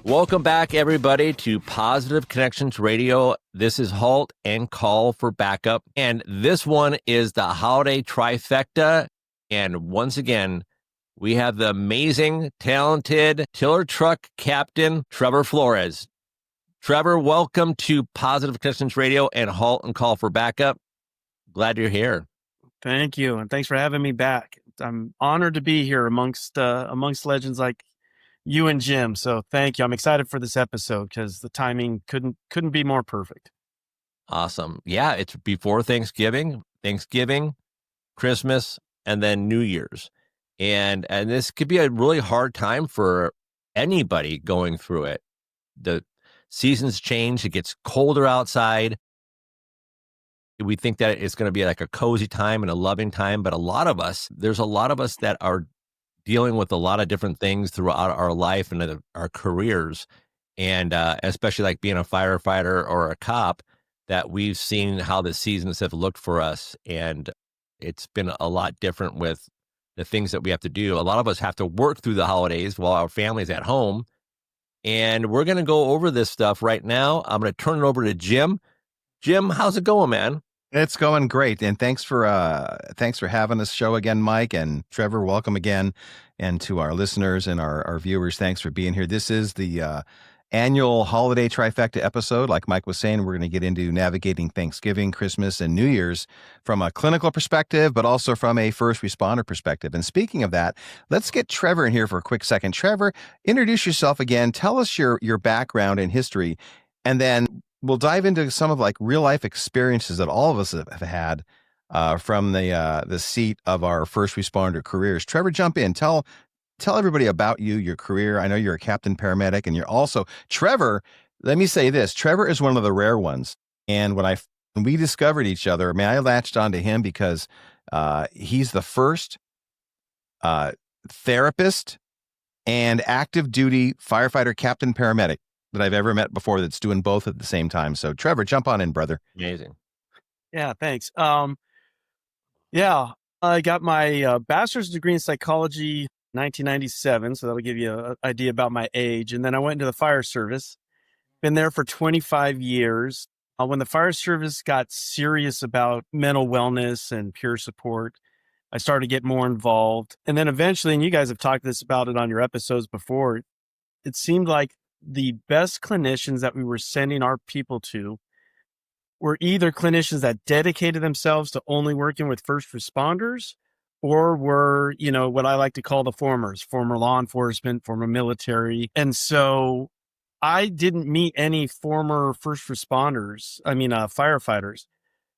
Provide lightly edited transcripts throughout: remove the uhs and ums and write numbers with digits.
Welcome back, everybody, to Positive Connections Radio. This is HALT and Call for Backup. And this one is the Holiday Trifecta. And once again, we have the amazing, talented tiller truck captain, Trevor Flores. Trevor, welcome to Positive Connections Radio and HALT and Call for Backup. Glad you're here. Thank you. And thanks for having me back. I'm honored to be here amongst legends like you and Jim. So thank you. I'm excited for this episode because the timing couldn't be more perfect. Awesome. Yeah, it's before Thanksgiving, Christmas, and then New Year's. And this could be a really hard time for anybody going through it. The seasons change. It gets colder outside. We think that it's going to be like a cozy time and a loving time. But there's a lot of us that are dealing with a lot of different things throughout our life and our careers. And especially like being a firefighter or a cop, that we've seen how the seasons have looked for us. And it's been a lot different with the things that we have to do. A lot of us have to work through the holidays while our family's at home. And we're going to go over this stuff right now. I'm going to turn it over to Jim. Jim, how's it going, man? It's going great. And thanks for having us show again, Mike, and Trevor, welcome again. And to our listeners and our viewers, thanks for being here. This is the annual Holiday Trifecta episode. Like Mike was saying, we're going to get into navigating Thanksgiving, Christmas, and New Year's from a clinical perspective, but also from a first responder perspective. And speaking of that, let's get Trevor in here for a quick second. Trevor, introduce yourself again. Tell us your background and history, and then we'll dive into some of like real life experiences that all of us have had from the seat of our first responder careers. Trevor, jump in. Tell everybody about you, your career. I know you're a captain paramedic, and you're also Trevor. Let me say this: Trevor is one of the rare ones. And when we discovered each other, man, I latched onto him because he's the first therapist and active duty firefighter, captain paramedic that I've ever met before that's doing both at the same time. So Trevor, jump on in, brother. Amazing. Yeah, thanks. I got my bachelor's degree in psychology 1997, so that'll give you an idea about my age. And then I went into the fire service, been there for 25 years. When the fire service got serious about mental wellness and peer support, I started to get more involved. And then eventually, and you guys have talked about it on your episodes before, it seemed like the best clinicians that we were sending our people to were either clinicians that dedicated themselves to only working with first responders, or were, what I like to call the former law enforcement, former military. And so I didn't meet any former first responders, firefighters.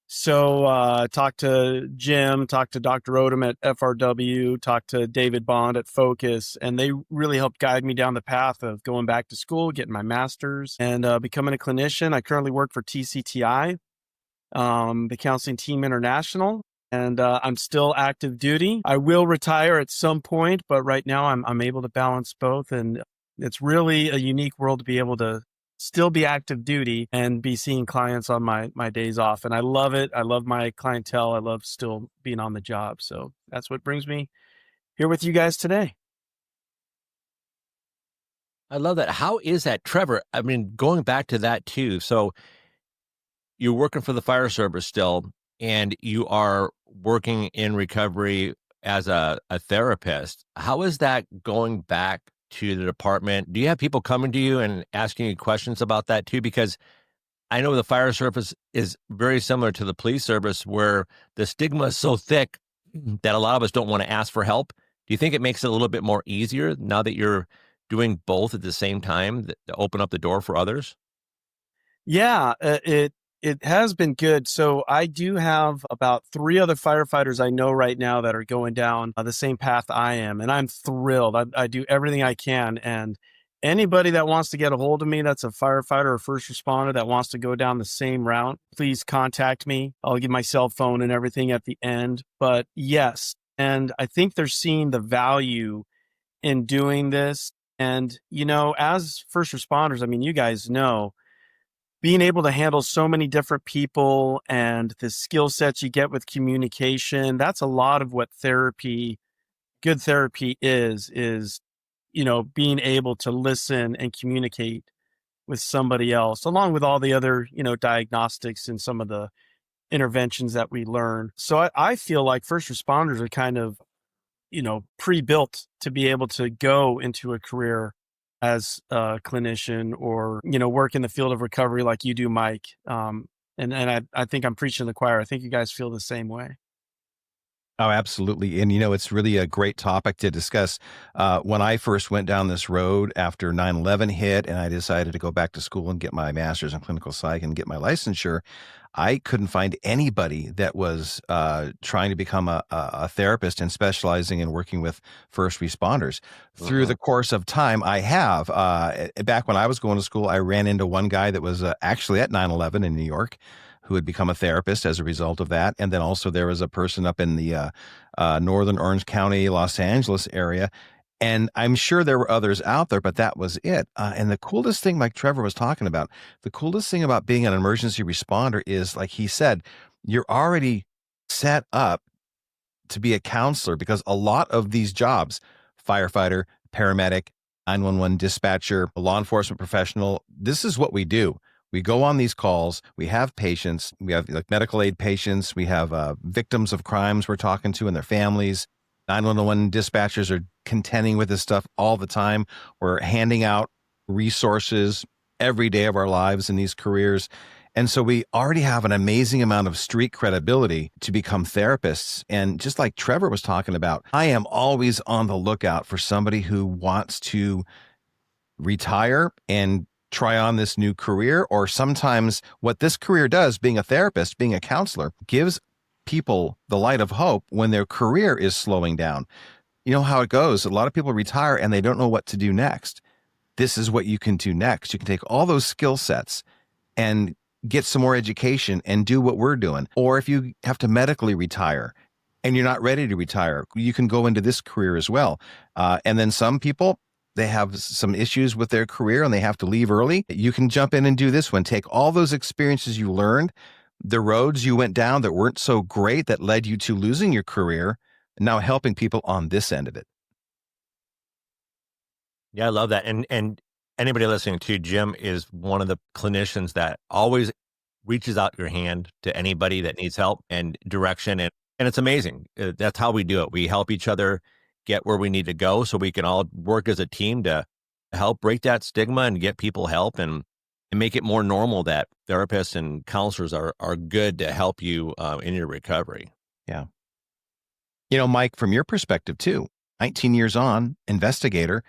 So talked to Jim, talked to Dr. Odom at FRW, talked to David Bond at Focus, and they really helped guide me down the path of going back to school, getting my master's, and becoming a clinician. I currently work for TCTI, the Counseling Team International, and I'm still active duty. I will retire at some point, but right now I'm able to balance both, and it's really a unique world to be able to still be active duty and be seeing clients on my days off. And I love it. I love my clientele. I love still being on the job. So that's what brings me here with you guys today. I love that. How is that, Trevor? I mean, going back to that too. So you're working for the fire service still, and you are working in recovery as a therapist. How is that going back to the department? Do you have people coming to you and asking you questions about that too? Because I know the fire service is very similar to the police service, where the stigma is so thick that a lot of us don't want to ask for help. Do you think it makes it a little bit more easier now that you're doing both at the same time to open up the door for others? Yeah, it has been good. So I do have about 3 other firefighters I know right now that are going down the same path I am. And I'm thrilled. I do everything I can. And anybody that wants to get a hold of me, that's a firefighter or first responder that wants to go down the same route, please contact me. I'll give my cell phone and everything at the end. But yes, and I think they're seeing the value in doing this. And, as first responders, you guys know, being able to handle so many different people and the skill sets you get with communication, that's a lot of what good therapy is, being able to listen and communicate with somebody else, along with all the other, diagnostics and some of the interventions that we learn. So I feel like first responders are kind of, pre-built to be able to go into a career as a clinician or, work in the field of recovery like you do, Mike. And I think I'm preaching to the choir. I think you guys feel the same way. Oh, absolutely. And, it's really a great topic to discuss. When I first went down this road after 9/11 hit and I decided to go back to school and get my master's in clinical psych and get my licensure, I couldn't find anybody that was trying to become a therapist and specializing in working with first responders. Through the course of time, I have. Back when I was going to school, I ran into one guy that was actually at 9/11 in New York, who had become a therapist as a result of that. And then also there was a person up in the northern Orange County, Los Angeles area. And I'm sure there were others out there, but that was it. And the coolest thing, like Trevor was talking about, the coolest thing about being an emergency responder is, like he said, you're already set up to be a counselor, because a lot of these jobs, firefighter, paramedic, 911 dispatcher, a law enforcement professional, this is what we do. We go on these calls. We have patients. We have like medical aid patients. We have victims of crimes we're talking to and their families. 911 dispatchers are contending with this stuff all the time. We're handing out resources every day of our lives in these careers. And so we already have an amazing amount of street credibility to become therapists. And just like Trevor was talking about, I am always on the lookout for somebody who wants to retire and try on this new career. Or sometimes what this career does, being a therapist, being a counselor, gives people the light of hope when their career is slowing down. You know how it goes. A lot of people retire and they don't know what to do next. This is what you can do next. You can take all those skill sets and get some more education and do what we're doing. Or if you have to medically retire and you're not ready to retire, you can go into this career as well. And then some people, they have some issues with their career and they have to leave early. You can jump in and do this one. Take all those experiences you learned, the roads you went down that weren't so great that led you to losing your career, and now helping people on this end of it. Yeah, I love that. And anybody listening to Jim is one of the clinicians that always reaches out your hand to anybody that needs help and direction. And it's amazing. That's how we do it. We help each other get where we need to go so we can all work as a team to help break that stigma and get people help and make it more normal that therapists and counselors are good to help you in your recovery. Yeah. Mike, from your perspective too, 19 years on, investigator,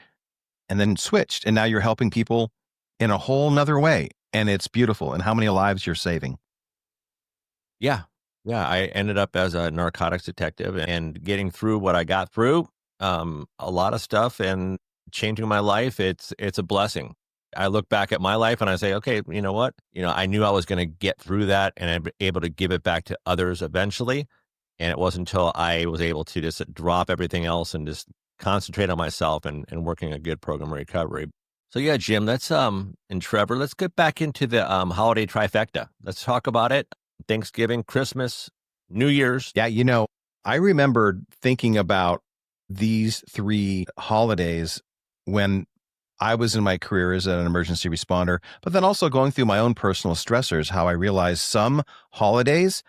and then switched, and now you're helping people in a whole nother way. And it's beautiful. And how many lives you're saving. Yeah. I ended up as a narcotics detective and getting through what I got through, a lot of stuff, and changing my life. It's a blessing. I look back at my life and I say, okay, you know what? I knew I was going to get through that and I'd be able to give it back to others eventually. And it wasn't until I was able to just drop everything else and just concentrate on myself and working a good program of recovery. So yeah, Jim, let's and Trevor, let's get back into the holiday trifecta. Let's talk about it. Thanksgiving, Christmas, New Year's. Yeah, I remember thinking about these three holidays when I was in my career as an emergency responder, but then also going through my own personal stressors, how I realized some holidays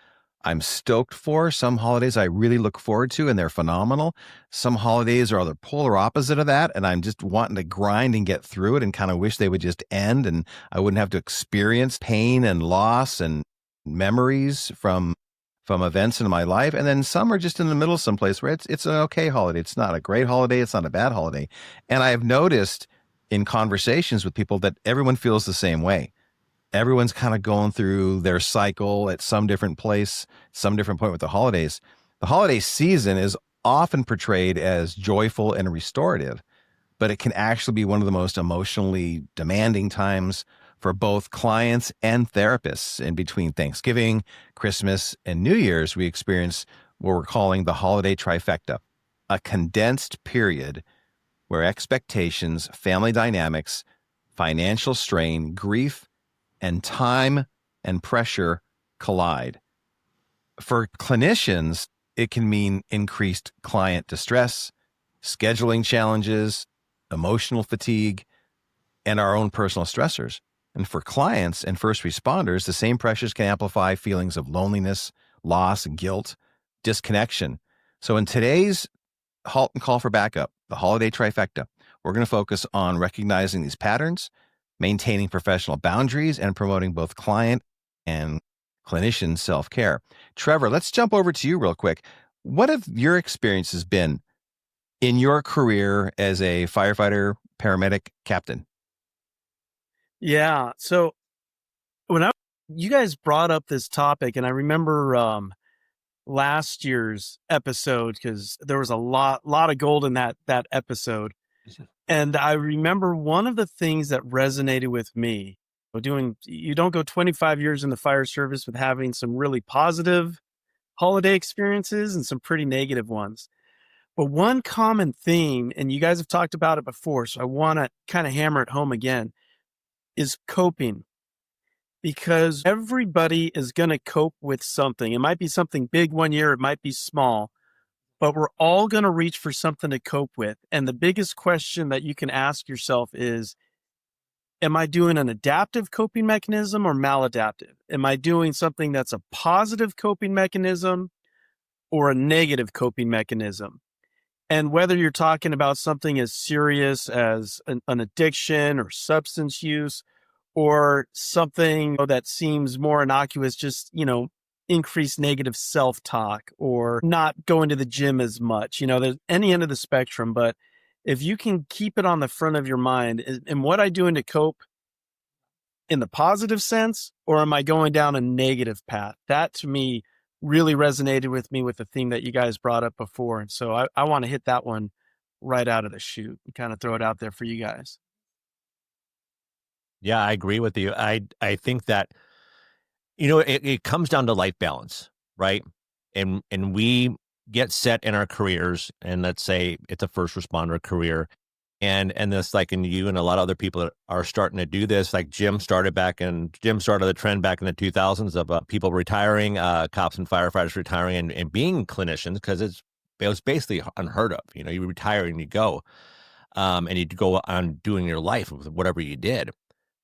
I'm stoked for, some holidays I really look forward to, and they're phenomenal. Some holidays are the polar opposite of that, and I'm just wanting to grind and get through it and kind of wish they would just end and I wouldn't have to experience pain and loss and memories from events in my life. And then some are just in the middle someplace where it's an okay holiday. It's not a great holiday. It's not a bad holiday. And I have noticed in conversations with people that everyone feels the same way. Everyone's kind of going through their cycle at some different place, some different point with the holidays. The holiday season is often portrayed as joyful and restorative, but it can actually be one of the most emotionally demanding times for both clients and therapists. In between Thanksgiving, Christmas, and New Year's, we experience what we're calling the holiday trifecta, a condensed period where expectations, family dynamics, financial strain, grief, and time and pressure collide. For clinicians, it can mean increased client distress, scheduling challenges, emotional fatigue, and our own personal stressors. And for clients and first responders, the same pressures can amplify feelings of loneliness, loss, guilt, disconnection. So in today's HALT and Call for Backup, the Holiday Trifecta, we're going to focus on recognizing these patterns, maintaining professional boundaries, and promoting both client and clinician self-care. Trevor, let's jump over to you real quick. What have your experiences been in your career as a firefighter, paramedic, captain? Yeah. So you guys brought up this topic, and I remember last year's episode, because there was a lot of gold in that episode. And I remember one of the things that resonated with me, you don't go 25 years in the fire service with having some really positive holiday experiences and some pretty negative ones. But one common theme, and you guys have talked about it before, so I want to kind of hammer it home again, is coping. Because everybody is going to cope with something. It might be something big one year, it might be small, but we're all going to reach for something to cope with. And the biggest question that you can ask yourself is, am I doing an adaptive coping mechanism or maladaptive? Am I doing something that's a positive coping mechanism or a negative coping mechanism? And whether you're talking about something as serious as an addiction or substance use, or something that seems more innocuous, just, increased negative self-talk or not going to the gym as much, there's any end of the spectrum. But if you can keep it on the front of your mind, am what I doing to cope in the positive sense, or am I going down a negative path? That to me really resonated with me with the theme that you guys brought up before. And so I want to hit that one right out of the chute and kind of throw it out there for you guys. Yeah, I agree with you. I think that, it comes down to life balance, right? And we get set in our careers, and let's say it's a first responder career, and this, like, in you and a lot of other people that are starting to do this, like Jim started the trend back in the 2000s of people retiring, cops and firefighters retiring and being clinicians, because it was basically unheard of. You retire and you go, and you go on doing your life with whatever you did.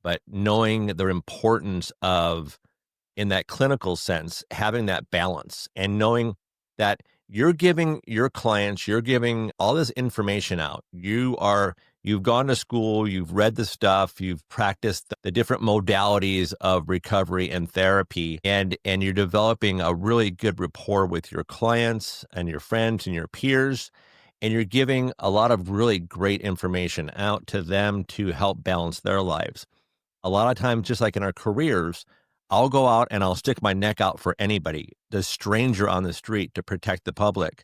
But knowing the importance of, in that clinical sense, having that balance, and knowing that you're giving your clients, you're giving all this information out. You've gone to school, you've read the stuff, you've practiced the different modalities of recovery and therapy, and you're developing a really good rapport with your clients and your friends and your peers. And you're giving a lot of really great information out to them to help balance their lives. A lot of times, just like in our careers, I'll go out and I'll stick my neck out for anybody, the stranger on the street, to protect the public.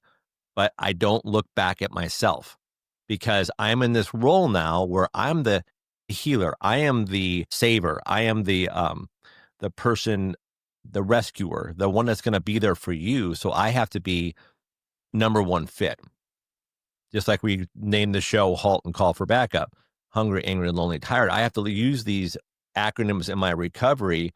But I don't look back at myself, because I'm in this role now where I'm the healer. I am the saver. I am the person, the rescuer, the one that's going to be there for you. So I have to be number one fit. Just like we named the show HALT and Call for Backup. Hungry, angry, lonely, tired. I have to use these acronyms in my recovery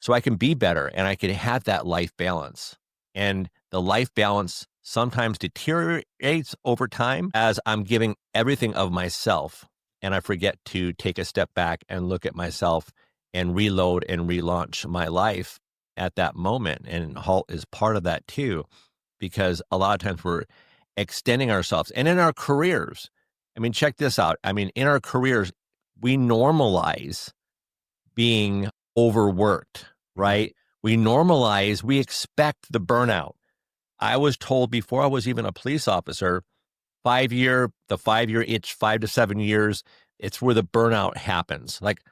so I can be better and I can have that life balance. And the life balance sometimes deteriorates over time as I'm giving everything of myself, and I forget to take a step back and look at myself and reload and relaunch my life at that moment. And HALT is part of that too, because a lot of times we're extending ourselves. And in our careers, check this out. In our careers, we normalize being overworked, right? We expect the burnout. I was told before I was even a police officer, 5 year itch, 5 to 7 years, it's where the burnout happens. Like,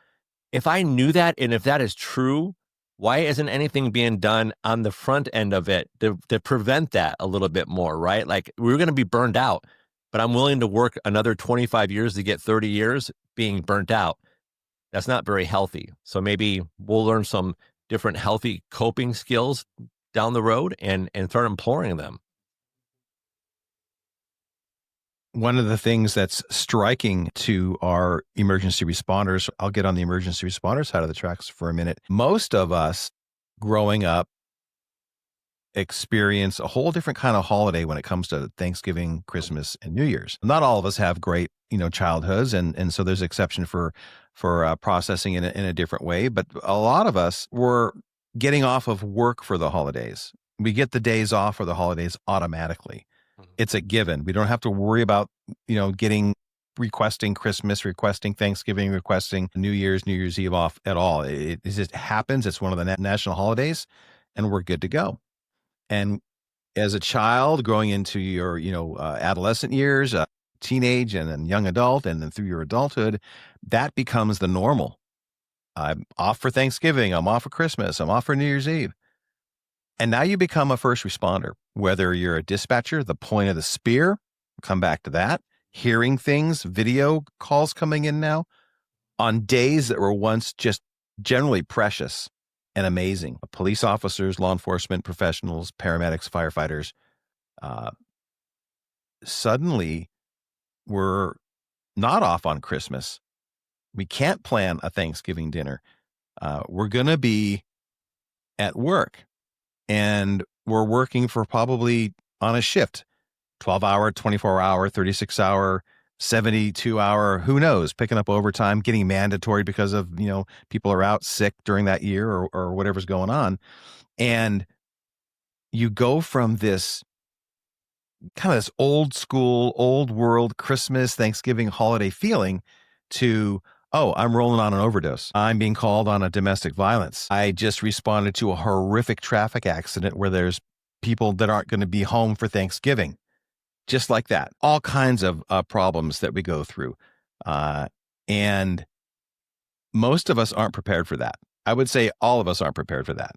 if I knew that, and if that is true, why isn't anything being done on the front end of it to prevent that a little bit more, right? Like, we're going to be burned out, but I'm willing to work another 25 years to get 30 years being burnt out. That's not very healthy. So maybe we'll learn some different healthy coping skills down the road and start employing them. One of the things that's striking to our emergency responders, I'll get on the emergency responder side of the tracks for a minute. Most of us growing up experience a whole different kind of holiday when it comes to Thanksgiving, Christmas, and New Year's. Not all of us have great, childhoods, and so there's exception for processing in a different way. But a lot of us were getting off of work for the holidays. We get the days off for the holidays automatically. It's a given. We don't have to worry about, requesting Christmas, requesting Thanksgiving, requesting New Year's Eve off at all. It just happens. It's one of the national holidays, and we're good to go. And as a child growing into your, adolescent years, teenage and then young adult, and then through your adulthood, that becomes the normal. I'm off for Thanksgiving. I'm off for Christmas. I'm off for New Year's Eve. And now you become a first responder, whether you're a dispatcher, the point of the spear, we'll come back to that, hearing things, video calls coming in now on days that were once just generally precious and amazing. Police officers, law enforcement professionals, paramedics, firefighters, suddenly we're not off on Christmas. We can't plan a Thanksgiving dinner. We're going to be at work, and we're working for probably on a shift, 12-hour, 24-hour, 36-hour, 72-hour, who knows, picking up overtime, getting mandatory because of, people are out sick during that year or whatever's going on. And you go from this kind of this old school, old world Christmas, Thanksgiving holiday feeling to, oh, I'm rolling on an overdose. I'm being called on a domestic violence. I just responded to a horrific traffic accident where there's people that aren't going to be home for Thanksgiving. Just like that. All kinds of problems that we go through. And most of us aren't prepared for that. I would say all of us aren't prepared for that.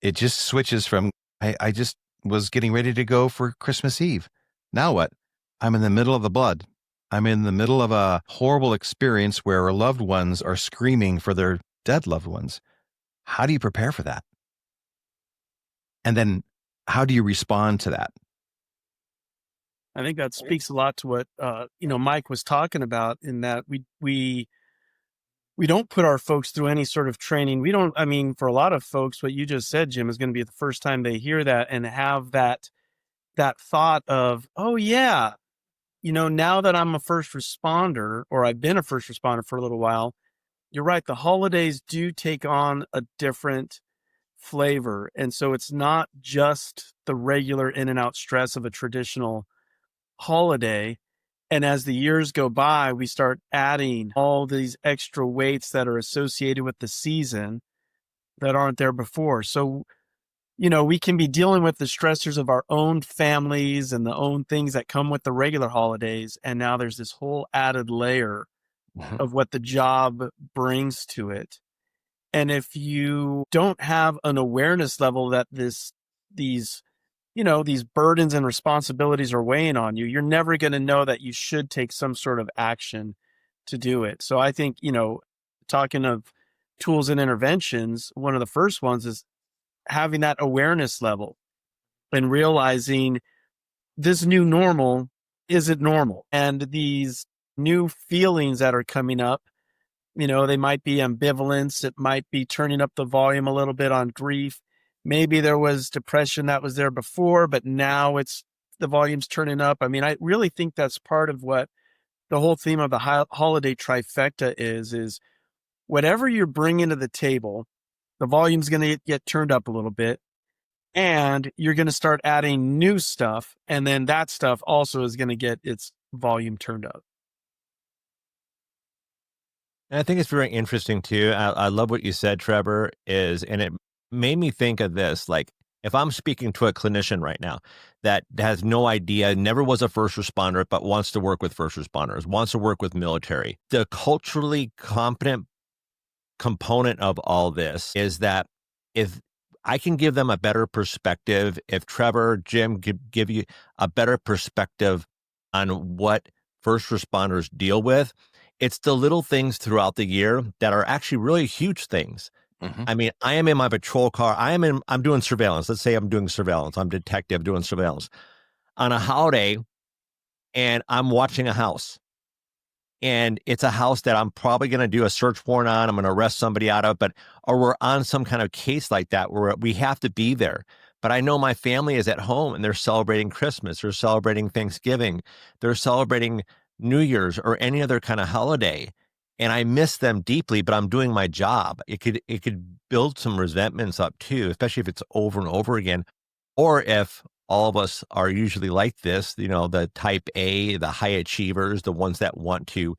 It just switches from, I just was getting ready to go for Christmas Eve. Now what? I'm in the middle of the blood. I'm in the middle of a horrible experience where loved ones are screaming for their dead loved ones. How do you prepare for that? And then how do you respond to that? I think that speaks a lot to what Mike was talking about, in that we don't put our folks through any sort of training. We don't. I mean, for a lot of folks, what you just said, Jim, is going to be the first time they hear that and have that thought of, oh yeah, now that I'm a first responder, or I've been a first responder for a little while, you're right. The holidays do take on a different flavor, and so it's not just the regular in and out stress of a traditional holiday. And as the years go by, we start adding all these extra weights that are associated with the season that aren't there before. So, we can be dealing with the stressors of our own families and the own things that come with the regular holidays. And now there's this whole added layer of what the job brings to it. And if you don't have an awareness level that these burdens and responsibilities are weighing on you, you're never going to know that you should take some sort of action to do it. So I think, talking of tools and interventions, one of the first ones is having that awareness level and realizing this new normal isn't normal. And these new feelings that are coming up, they might be ambivalence. It might be turning up the volume a little bit on grief. Maybe there was depression that was there before, but now the volume's turning up. I mean, I really think that's part of what the whole theme of the holiday trifecta is whatever you're bringing to the table, the volume's going to get turned up a little bit, and you're going to start adding new stuff. And then that stuff also is going to get its volume turned up. And I think it's very interesting too. I love what you said, Trevor, and it made me think of this. Like, if I'm speaking to a clinician right now that has no idea, never was a first responder, but wants to work with first responders, wants to work with military, the culturally competent component of all this is that if I can give them a better perspective, if Trevor, Jim give you a better perspective on what first responders deal with, it's the little things throughout the year that are actually really huge things. I mean, I am in my patrol car. I'm doing surveillance. Let's say I'm doing surveillance. I'm a detective doing surveillance on a holiday, and I'm watching a house. And it's a house that I'm probably going to do a search warrant on. I'm going to arrest somebody out of, or we're on some kind of case like that where we have to be there. but I know my family is at home and they're celebrating Christmas, they're celebrating Thanksgiving, they're celebrating New Year's or any other kind of holiday. And I miss them deeply, but I'm doing my job. It could build some resentments up too, especially if it's over and over again. Or if all of us are usually like this, the type A, the high achievers, the ones that want to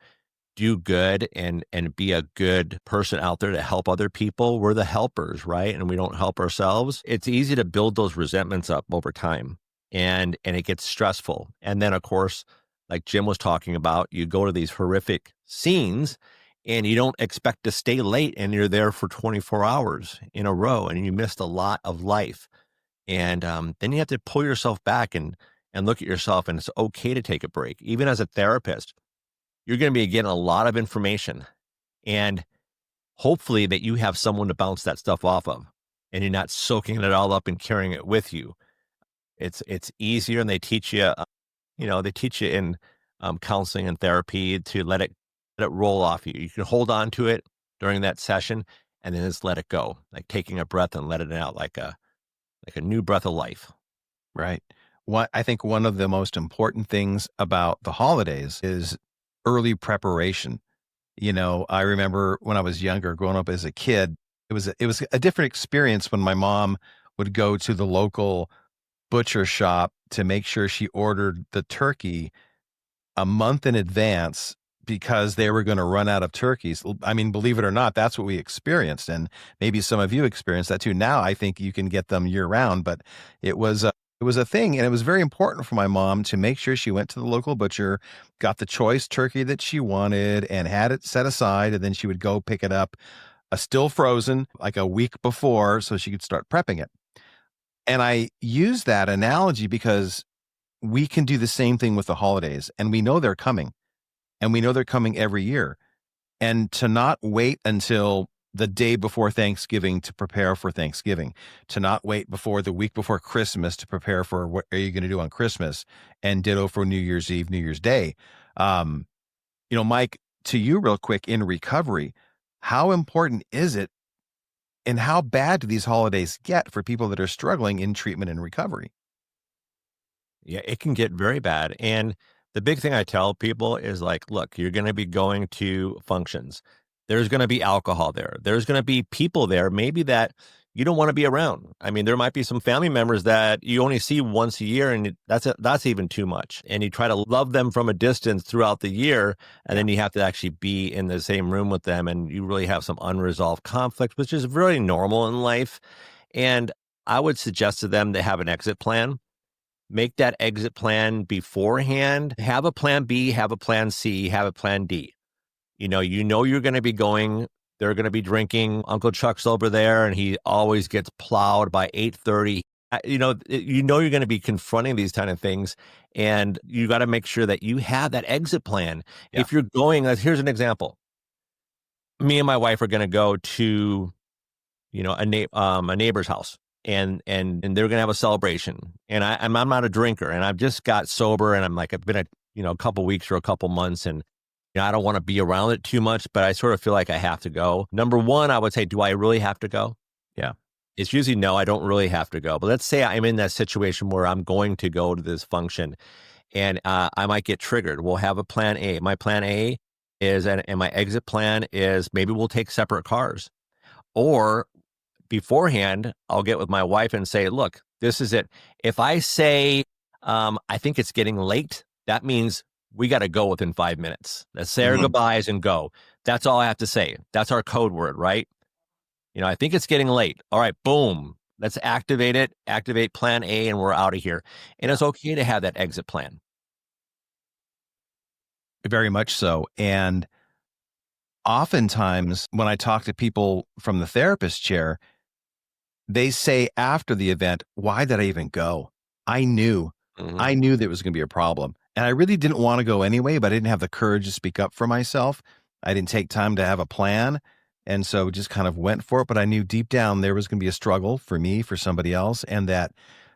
do good and be a good person out there to help other people. We're the helpers, right? And we don't help ourselves. It's easy to build those resentments up over time, and it gets stressful. And then, of course, like Jim was talking about, you go to these horrific scenes and you don't expect to stay late, and you're there for 24 hours in a row and you missed a lot of life. And then you have to pull yourself back and look at yourself, and it's okay to take a break. Even as a therapist, you're going to be getting a lot of information, and hopefully that you have someone to bounce that stuff off of, and you're not soaking it all up and carrying it with you. It's easier, and they teach you, in counseling and therapy to let it roll off you. You can hold on to it during that session, and then just let it go, like taking a breath and letting it out, like a new breath of life. Right. I think one of the most important things about the holidays is early preparation. I remember when I was younger, growing up as a kid, it was a different experience when my mom would go to the local butcher shop to make sure she ordered the turkey a month in advance because they were going to run out of turkeys. I mean, believe it or not, that's what we experienced. And maybe some of you experienced that too. Now I think you can get them year round, but it was a thing. And it was very important for my mom to make sure she went to the local butcher, got the choice turkey that she wanted and had it set aside. And then she would go pick it up, still frozen, like a week before, so she could start prepping it. And I use that analogy because we can do the same thing with the holidays, and we know they're coming. And we know they're coming every year. And to not wait until the day before Thanksgiving to prepare for Thanksgiving, to not wait before the week before Christmas to prepare for what are you going to do on Christmas, and ditto for New Year's Eve, New Year's Day. Mike, to you real quick, in recovery, how important is it and how bad do these holidays get for people that are struggling in treatment and recovery? Yeah, it can get very bad. And the big thing I tell people is like, look, you're going to be going to functions. There's going to be alcohol there. There's going to be people there, maybe that you don't want to be around. I mean, there might be some family members that you only see once a year, and that's even too much. And you try to love them from a distance throughout the year, and then you have to actually be in the same room with them, and you really have some unresolved conflict, which is very normal in life. And I would suggest to them to have an exit plan. Make that exit plan beforehand. Have a plan B, have a plan C, have a plan D. You know you're going to be going. They're going to be drinking. Uncle Chuck's over there, and he always gets plowed by 8:30. You're going to be confronting these kind of things, and you got to make sure that you have that exit plan. Yeah. If you're going, here's an example. Me and my wife are going to go to, a neighbor's house. And they're going to have a celebration. And I'm not a drinker, and I've just got sober, and I've been a couple weeks or a couple months, and I don't want to be around it too much, but I sort of feel like I have to go. Number one, I would say, do I really have to go? Yeah. It's usually no, I don't really have to go. But let's say I'm in that situation where I'm going to go to this function, and I might get triggered. We'll have a plan A. My plan A is, and my exit plan is, maybe we'll take separate cars. Or beforehand, I'll get with my wife and say, look, this is it. If I say, I think it's getting late, that means we got to go within 5 minutes. Let's say our goodbyes and go. That's all I have to say. That's our code word, right? I think it's getting late. All right, boom. Let's activate it, activate plan A, and we're out of here. And it's okay to have that exit plan. Very much so. And oftentimes when I talk to people from the therapist chair, they say after the event, why did I even go? I knew there was going to be a problem. And I really didn't want to go anyway, but I didn't have the courage to speak up for myself. I didn't take time to have a plan. And so just kind of went for it. But I knew deep down there was going to be a struggle for me, for somebody else. And that,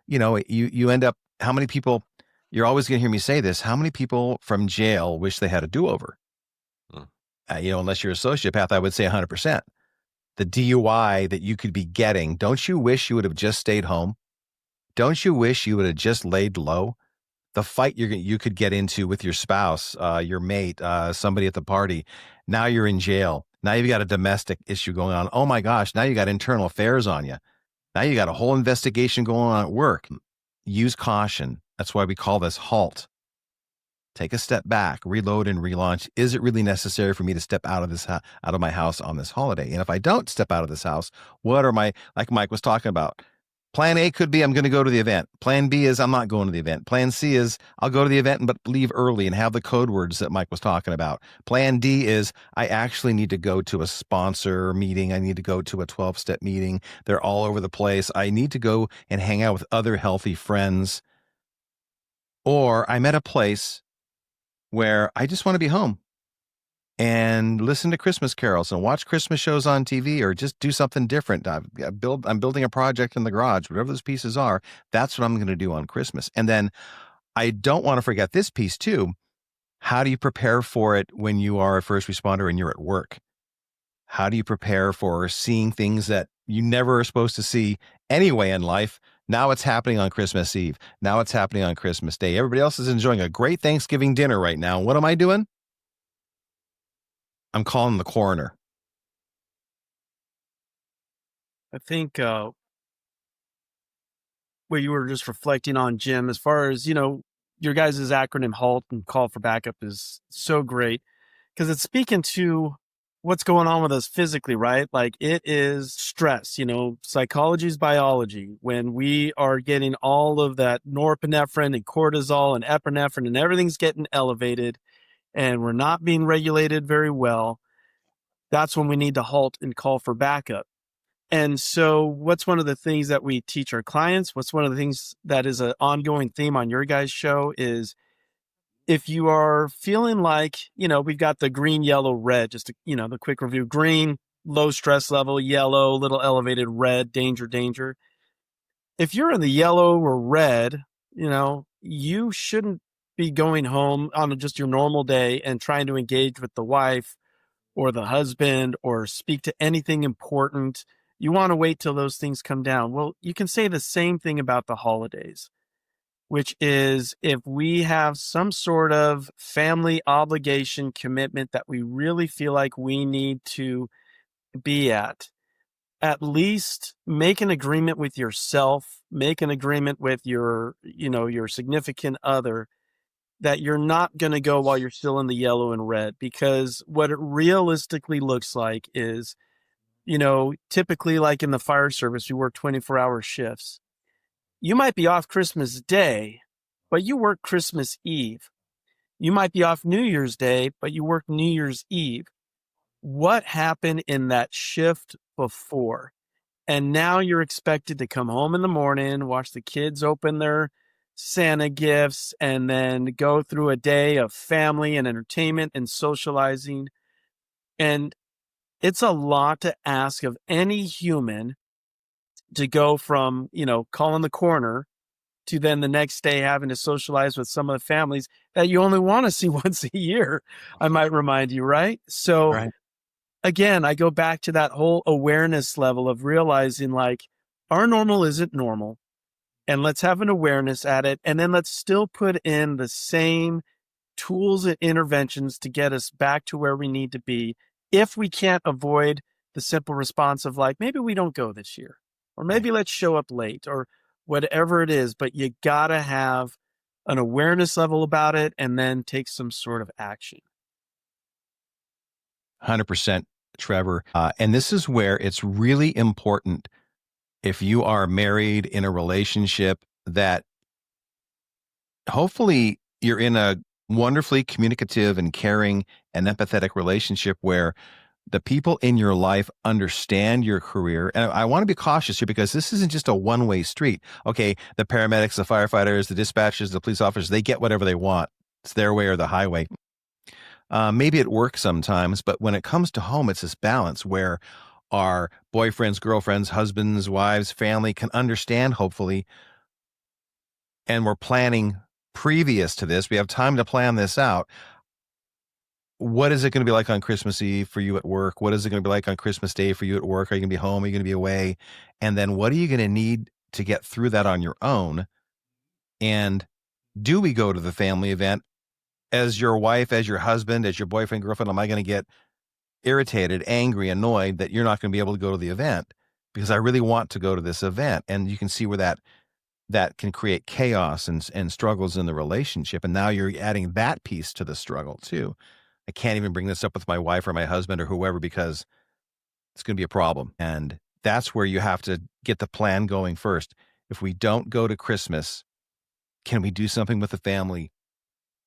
you end up, how many people, you're always going to hear me say this, how many people from jail wish they had a do-over? Unless you're a sociopath, I would say 100%. The DUI that you could be getting, don't you wish you would have just stayed home? Don't you wish you would have just laid low? The fight you could get into with your spouse, your mate, somebody at the party. Now you're in jail. Now you've got a domestic issue going on. Oh my gosh, now you got internal affairs on you. Now you got a whole investigation going on at work. Use caution. That's why we call this HALT. Take a step back, reload and relaunch. Is it really necessary for me to step out of my house on this holiday? And if I don't step out of this house, what are like Mike was talking about? Plan A could be I'm going to go to the event. Plan B is I'm not going to the event. Plan C is I'll go to the event but leave early and have the code words that Mike was talking about. Plan D is I actually need to go to a sponsor meeting. I need to go to a 12-step meeting. They're all over the place. I need to go and hang out with other healthy friends. Or I'm at a place where I just want to be home and listen to Christmas carols and watch Christmas shows on TV, or just do something different. I'm building a project in the garage, whatever those pieces are. That's what I'm going to do on Christmas. And then I don't want to forget this piece too. How do you prepare for it when you are a first responder and you're at work? How do you prepare for seeing things that you never are supposed to see anyway in life? Now it's happening on Christmas Eve. Now it's happening on Christmas Day. Everybody else is enjoying a great Thanksgiving dinner right now. What am I doing? I'm calling the coroner. I think what you were just reflecting on, Jim, as far as, your guys' acronym HALT and call for backup is so great, because it's speaking to what's going on with us physically, right? Like, it is stress, psychology is biology. When we are getting all of that norepinephrine and cortisol and epinephrine and everything's getting elevated and we're not being regulated very well, that's when we need to halt and call for backup. And so what's one of the things that we teach our clients? What's one of the things that is an ongoing theme on your guys' show is, if you are feeling like, we've got the green, yellow, red, just, the quick review: green, low stress level; yellow, little elevated; red, danger, danger. If you're in the yellow or red, you shouldn't be going home on just your normal day and trying to engage with the wife or the husband or speak to anything important. You want to wait till those things come down. Well, you can say the same thing about the holidays, which is, if we have some sort of family obligation commitment that we really feel like we need to be at least make an agreement with yourself, make an agreement with your significant other, that you're not going to go while you're still in the yellow and red. Because what it realistically looks like is, typically, like in the fire service, you work 24-hour shifts. You might be off Christmas Day, but you work Christmas Eve. You might be off New Year's Day, but you work New Year's Eve. What happened in that shift before? And now you're expected to come home in the morning, watch the kids open their Santa gifts, and then go through a day of family and entertainment and socializing. And it's a lot to ask of any human to go from, calling the coroner to then the next day having to socialize with some of the families that you only want to see once a year, I might remind you, right? So Right. Again, I go back to that whole awareness level of realizing, like, our normal isn't normal, and let's have an awareness at it. And then let's still put in the same tools and interventions to get us back to where we need to be. If we can't avoid the simple response of, like, maybe we don't go this year, or maybe let's show up late, or whatever it is, but you gotta have an awareness level about it and then take some sort of action. 100%, Trevor. And this is where it's really important, if you are married in a relationship, that hopefully you're in a wonderfully communicative and caring and empathetic relationship where the people in your life understand your career. And I want to be cautious here, because this isn't just a one-way street. Okay, the paramedics, the firefighters, the dispatchers, the police officers, they get whatever they want. It's their way or the highway. Maybe it works sometimes, but when it comes to home, it's this balance where our boyfriends, girlfriends, husbands, wives, family can understand, hopefully, and we're planning previous to this. We have time to plan this out. What is it going to be like on Christmas Eve for you at work? What is it going to be like on Christmas Day for you at work? Are you going to be home? Are you going to be away? And then what are you going to need to get through that on your own? And do we go to the family event as your wife, as your husband, as your boyfriend, girlfriend? Am I going to get irritated, angry, annoyed that you're not going to be able to go to the event because I really want to go to this event? And you can see where that can create chaos and struggles in the relationship. And now you're adding that piece to the struggle too. I can't even bring this up with my wife or my husband or whoever because it's going to be a problem. And that's where you have to get the plan going first. If we don't go to Christmas, can we do something with the family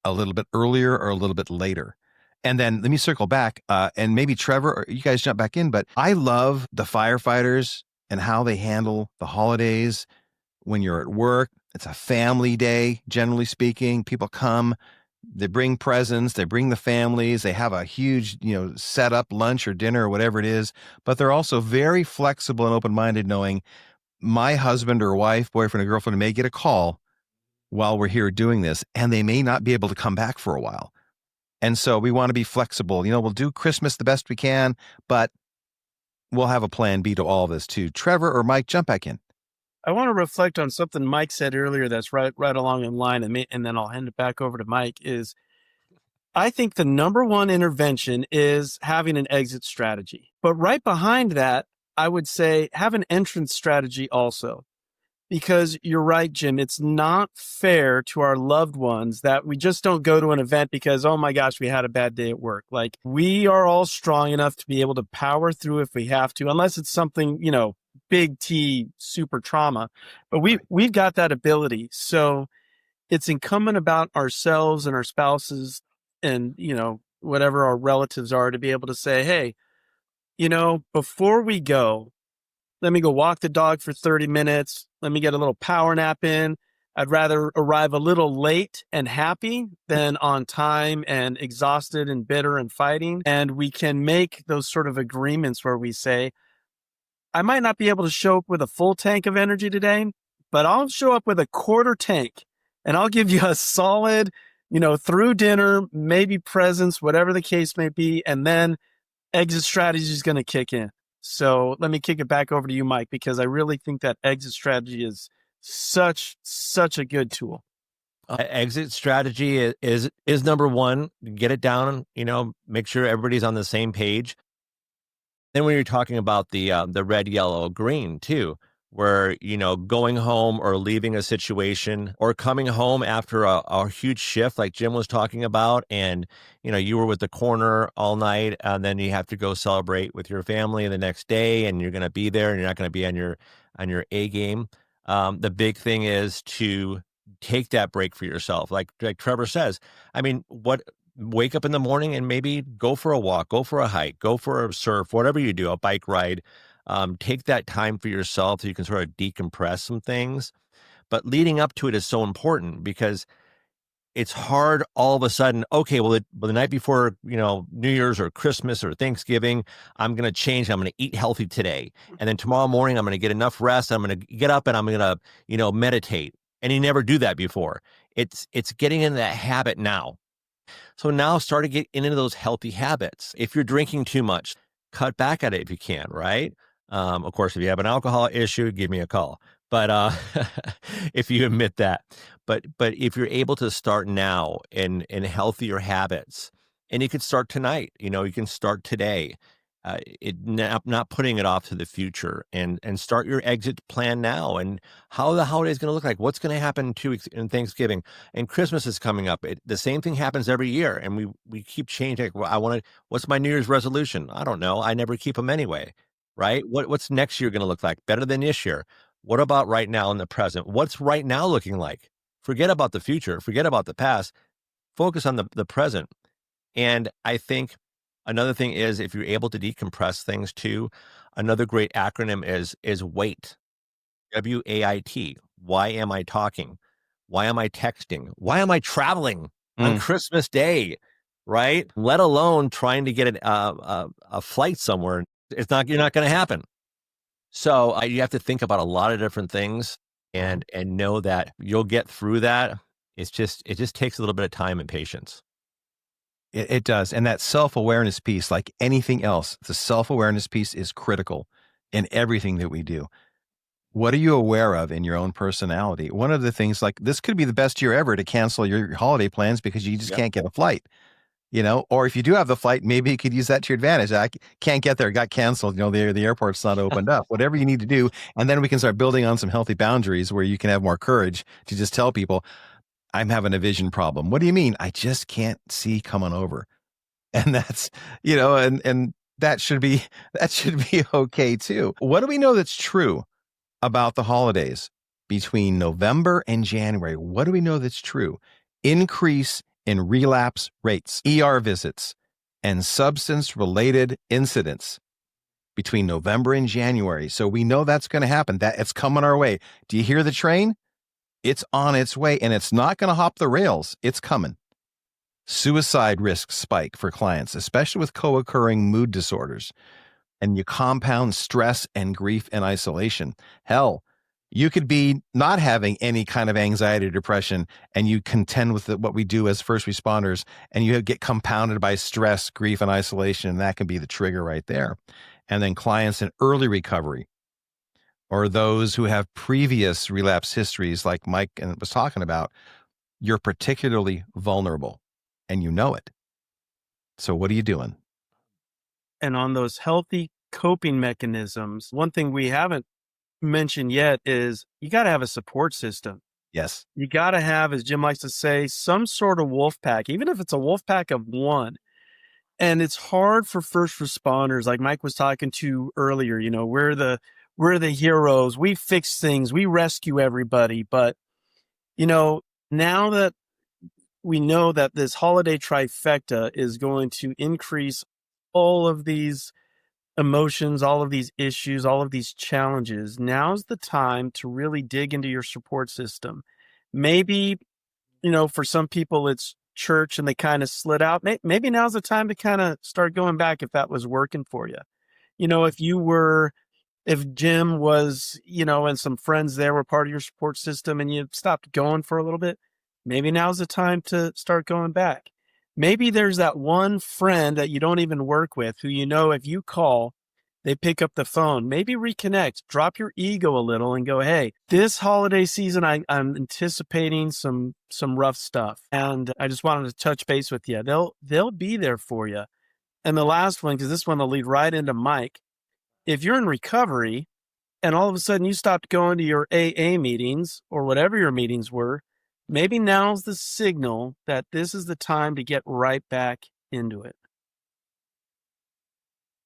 a little bit earlier or a little bit later? And then let me circle back, and maybe Trevor, or you guys jump back in, but I love the firefighters and how they handle the holidays when you're at work. It's a family day, generally speaking. People come, they bring presents, they bring the families, they have a huge, set up lunch or dinner or whatever it is, but they're also very flexible and open-minded, knowing my husband or wife, boyfriend or girlfriend may get a call while we're here doing this, and they may not be able to come back for a while. And so we want to be flexible. We'll do Christmas the best we can, but we'll have a plan B to all this too. Trevor or Mike, jump back in. I want to reflect on something Mike said earlier that's right along in line, and then I'll hand it back over to Mike, is I think the number one intervention is having an exit strategy. But right behind that, I would say have an entrance strategy also. Because you're right, Jim, it's not fair to our loved ones that we just don't go to an event because, oh my gosh, we had a bad day at work. Like, we are all strong enough to be able to power through if we have to, unless it's something, big T, super trauma. But we've got that ability. So it's incumbent about ourselves and our spouses and, whatever our relatives are to be able to say, hey, before we go, let me go walk the dog for 30 minutes. Let me get a little power nap in. I'd rather arrive a little late and happy than on time and exhausted and bitter and fighting. And we can make those sort of agreements where we say, I might not be able to show up with a full tank of energy today, but I'll show up with a quarter tank and I'll give you a solid, through dinner, maybe presents, whatever the case may be. And then exit strategy is going to kick in. So let me kick it back over to you, Mike, because I really think that exit strategy is such a good tool. Exit strategy is number one. Get it down, make sure everybody's on the same page. Then when you're talking about the red, yellow, green too, where, going home or leaving a situation or coming home after a huge shift like Jim was talking about, and, you were with the corner all night, and then you have to go celebrate with your family the next day, and you're going to be there and you're not going to be on your A game. The big thing is to take that break for yourself. Like Trevor says, wake up in the morning and maybe go for a walk, go for a hike, go for a surf, whatever you do, a bike ride. Take that time for yourself so you can sort of decompress some things. But leading up to it is so important because it's hard all of a sudden, okay, well, the night before, New Year's or Christmas or Thanksgiving, I'm going to change. I'm going to eat healthy today. And then tomorrow morning, I'm going to get enough rest. I'm going to get up and I'm going to, meditate. And you never do that before. It's getting into that habit now. So now start to get into those healthy habits. If you're drinking too much, cut back at it if you can, right? Of course, if you have an alcohol issue, give me a call. But if you admit that, but if you're able to start now in healthier habits, and you could start tonight, you can start today, not putting it off to the future, and start your exit plan now. And how the holiday is going to look like, what's going to happen in 2 weeks in Thanksgiving, and Christmas is coming up. The same thing happens every year, and we keep changing. Well, what's my New Year's resolution? I don't know. I never keep them anyway. Right? What's next year going to look like? Better than this year? What about right now in the present? What's right now looking like? Forget about the future. Forget about the past. Focus on the present. And I think another thing is, if you're able to decompress things too, another great acronym is WAIT. WAIT. Why am I talking? Why am I texting? Why am I traveling on Christmas Day? Right? Let alone trying to get a flight somewhere. You're not going to happen. So you have to think about a lot of different things and know that you'll get through that. It just takes a little bit of time and patience. It does. And that self-awareness piece, like anything else, the self-awareness piece is critical in everything that we do. What are you aware of in your own personality? One of the things, like, this could be the best year ever to cancel your holiday plans because you just can't get a flight, or if you do have the flight, maybe you could use that to your advantage. I can't get there, got canceled, the airport's not opened up, whatever you need to do. And then we can start building on some healthy boundaries where you can have more courage to just tell people, I'm having a vision problem. What do you mean? I just can't see coming over. And that's, and that should be okay too. What do we know that's true about the holidays between November and January? What do we know that's true? Increase in relapse rates, ER visits, and substance-related incidents between November and January. So we know that's going to happen. That it's coming our way. Do you hear the train? It's on its way, and it's not going to hop the rails. It's coming. Suicide risks spike for clients, especially with co-occurring mood disorders. And you compound stress and grief and isolation. Hell, you could be not having any kind of anxiety or depression, and you contend with what we do as first responders, and you get compounded by stress, grief, and isolation, and that can be the trigger right there. And then clients in early recovery, or those who have previous relapse histories like Mike was talking about, you're particularly vulnerable, and you know it. So what are you doing? And on those healthy coping mechanisms, one thing we haven't mentioned yet is you got to have a support system. Yes. You got to have, as Jim likes to say, some sort of wolf pack, even if it's a wolf pack of one. And it's hard for first responders, like Mike was talking to earlier, we're the heroes. We fix things. We rescue everybody. But, now that we know that this holiday trifecta is going to increase all of these emotions, all of these issues, all of these challenges, now's the time to really dig into your support system. Maybe, for some people it's church and they kind of slid out. Maybe now's the time to kind of start going back if that was working for you. If Jim was, and some friends there were part of your support system and you stopped going for a little bit, maybe now's the time to start going back. Maybe there's that one friend that you don't even work with who, if you call, they pick up the phone. Maybe reconnect, drop your ego a little and go, hey, this holiday season, I'm anticipating some rough stuff. And I just wanted to touch base with you. They'll be there for you. And the last one, because this one will lead right into Mike. If you're in recovery and all of a sudden you stopped going to your AA meetings or whatever your meetings were, maybe now's the signal that this is the time to get right back into it.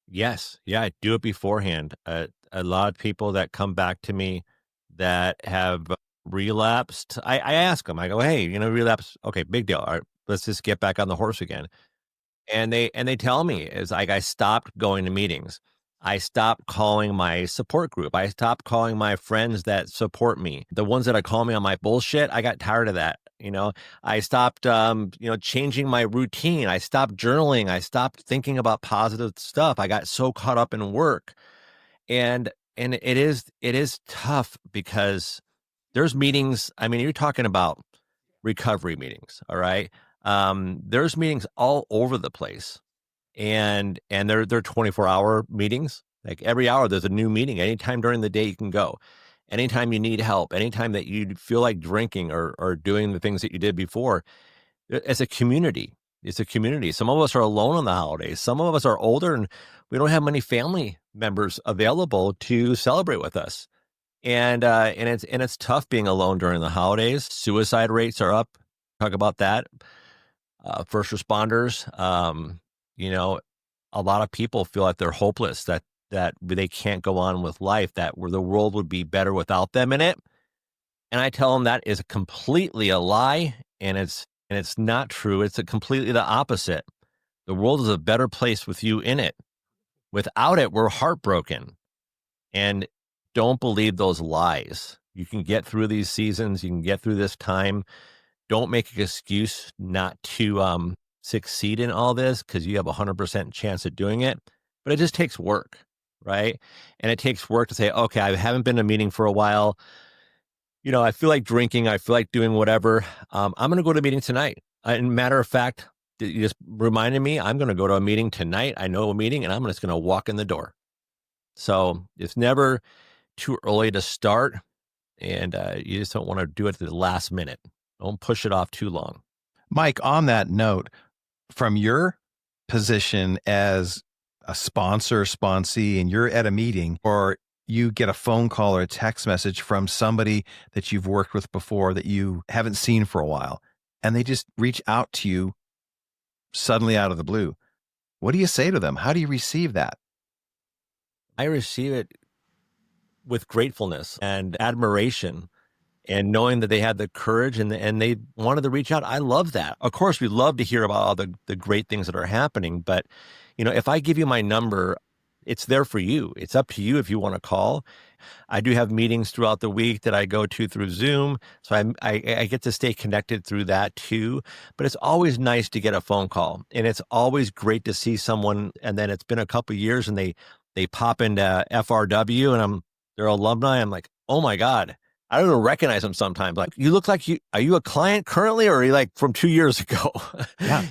Yes. Yeah. Do it beforehand. A lot of people that come back to me that have relapsed, I ask them, I go, hey, relapse. Okay. Big deal. All right, let's just get back on the horse again. And they tell me is like, I stopped going to meetings. I stopped calling my support group. I stopped calling my friends that support me. The ones that call me on my bullshit, I got tired of that. I stopped, changing my routine. I stopped journaling. I stopped thinking about positive stuff. I got so caught up in work. And it is tough because there's meetings. I mean, you're talking about recovery meetings. All right. There's meetings all over the place. And they're 24-hour meetings. Like every hour there's a new meeting. Anytime during the day you can go. Anytime you need help, anytime that you feel like drinking or doing the things that you did before. As a community, it's a community. Some of us are alone on the holidays. Some of us are older and we don't have many family members available to celebrate with us. And it's tough being alone during the holidays. Suicide rates are up. Talk about that. First responders, a lot of people feel like they're hopeless, that they can't go on with life, that the world would be better without them in it. And I tell them that is completely a lie, and it's not true. It's completely the opposite. The world is a better place with you in it. Without it, we're heartbroken. And don't believe those lies. You can get through these seasons. You can get through this time. Don't make an excuse not to succeed in all this because you have 100% chance of doing it. But it just takes work, right? And it takes work to say, okay, I haven't been to a meeting for a while. I feel like drinking. I feel like doing whatever. I'm going to go to a meeting tonight. And matter of fact, you just reminded me, I'm going to go to a meeting tonight. I know a meeting and I'm just going to walk in the door. So it's never too early to start, and you just don't want to do it at the last minute. Don't push it off too long. Mike, on that note, from your position as a sponsee, and you're at a meeting, or you get a phone call or a text message from somebody that you've worked with before that you haven't seen for a while, and they just reach out to you suddenly out of the blue. What do you say to them? How do you receive that? I receive it with gratefulness and admiration, and knowing that they had the courage and they wanted to reach out. I love that. Of course, we love to hear about all the great things that are happening. But, if I give you my number, it's there for you. It's up to you if you want to call. I do have meetings throughout the week that I go to through Zoom. So I get to stay connected through that too. But it's always nice to get a phone call. And it's always great to see someone. And then it's been a couple of years and they pop into FRW and they're alumni. I'm like, oh my God. I don't even recognize them sometimes. Like, you look like are you a client currently, or are you like from 2 years ago? Yeah.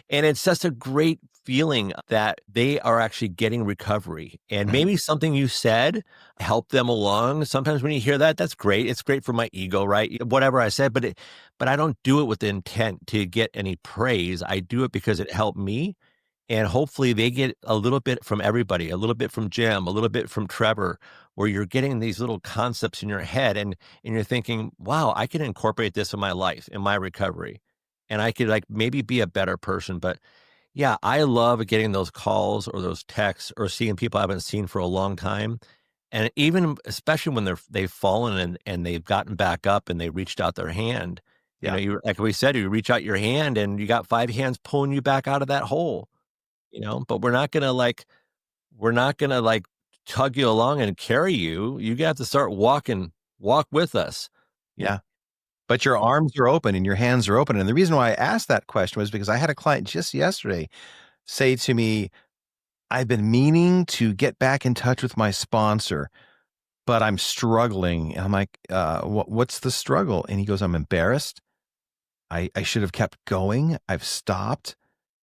And it's just a great feeling that they are actually getting recovery, and maybe something you said helped them along. Sometimes when you hear that, that's great. It's great for my ego, right? Whatever I said, but I don't do it with the intent to get any praise. I do it because it helped me. And hopefully they get a little bit from everybody, a little bit from Jim, a little bit from Trevor, where you're getting these little concepts in your head and you're thinking, wow, I can incorporate this in my life, in my recovery. And I could maybe be a better person. But yeah, I love getting those calls or those texts or seeing people I haven't seen for a long time. And even especially when they've fallen and they've gotten back up and they reached out their hand. Yeah. Like we said, you reach out your hand and you got 5 hands pulling you back out of that hole. But we're not gonna tug you along and carry you. You have to start walk with us. Yeah. But your arms are open and your hands are open. And the reason why I asked that question was because I had a client just yesterday say to me, I've been meaning to get back in touch with my sponsor, but I'm struggling. And I'm like, what's the struggle? And he goes, I'm embarrassed. I should have kept going. I've stopped.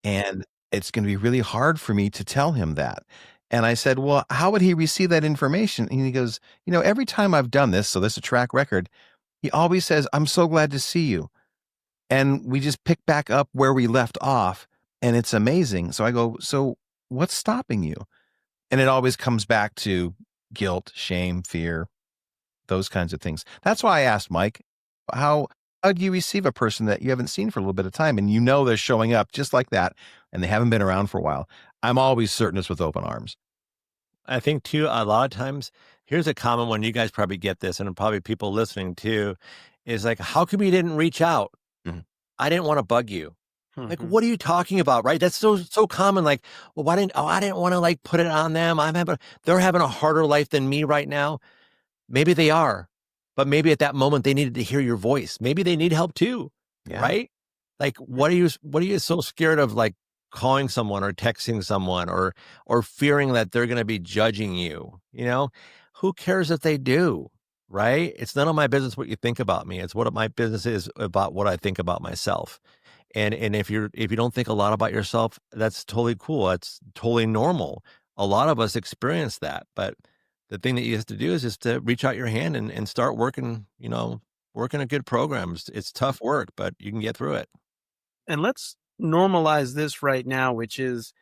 And it's going to be really hard for me to tell him that. And I said, well, how would he receive that information? And he goes, every time I've done this, so this is a track record, he always says, I'm so glad to see you. And we just pick back up where we left off. And it's amazing. So I go, so what's stopping you? And it always comes back to guilt, shame, fear, those kinds of things. That's why I asked Mike, how do you receive a person that you haven't seen for a little bit of time and they're showing up just like that and they haven't been around for a while? I'm always certain it's with open arms. I think too, a lot of times, here's a common one. You guys probably get this, and probably people listening too, is like, how come you didn't reach out? Mm-hmm. I didn't want to bug you. Mm-hmm. Like, what are you talking about? Right? That's so common. Like, well, I didn't want to put it on them. They're having a harder life than me right now. Maybe they are, but maybe at that moment they needed to hear your voice. Maybe they need help too. Yeah. Right? Like, what are you so scared of, like calling someone or texting someone or fearing that they're going to be judging you? Who cares if they do? Right? It's none of my business what you think about me. It's what my business is about what I think about myself. And if you don't think a lot about yourself, that's totally cool. That's totally normal. A lot of us experience that, but the thing that you have to do is just to reach out your hand and start working, working a good program. It's tough work, but you can get through it. And let's normalize this right now, which is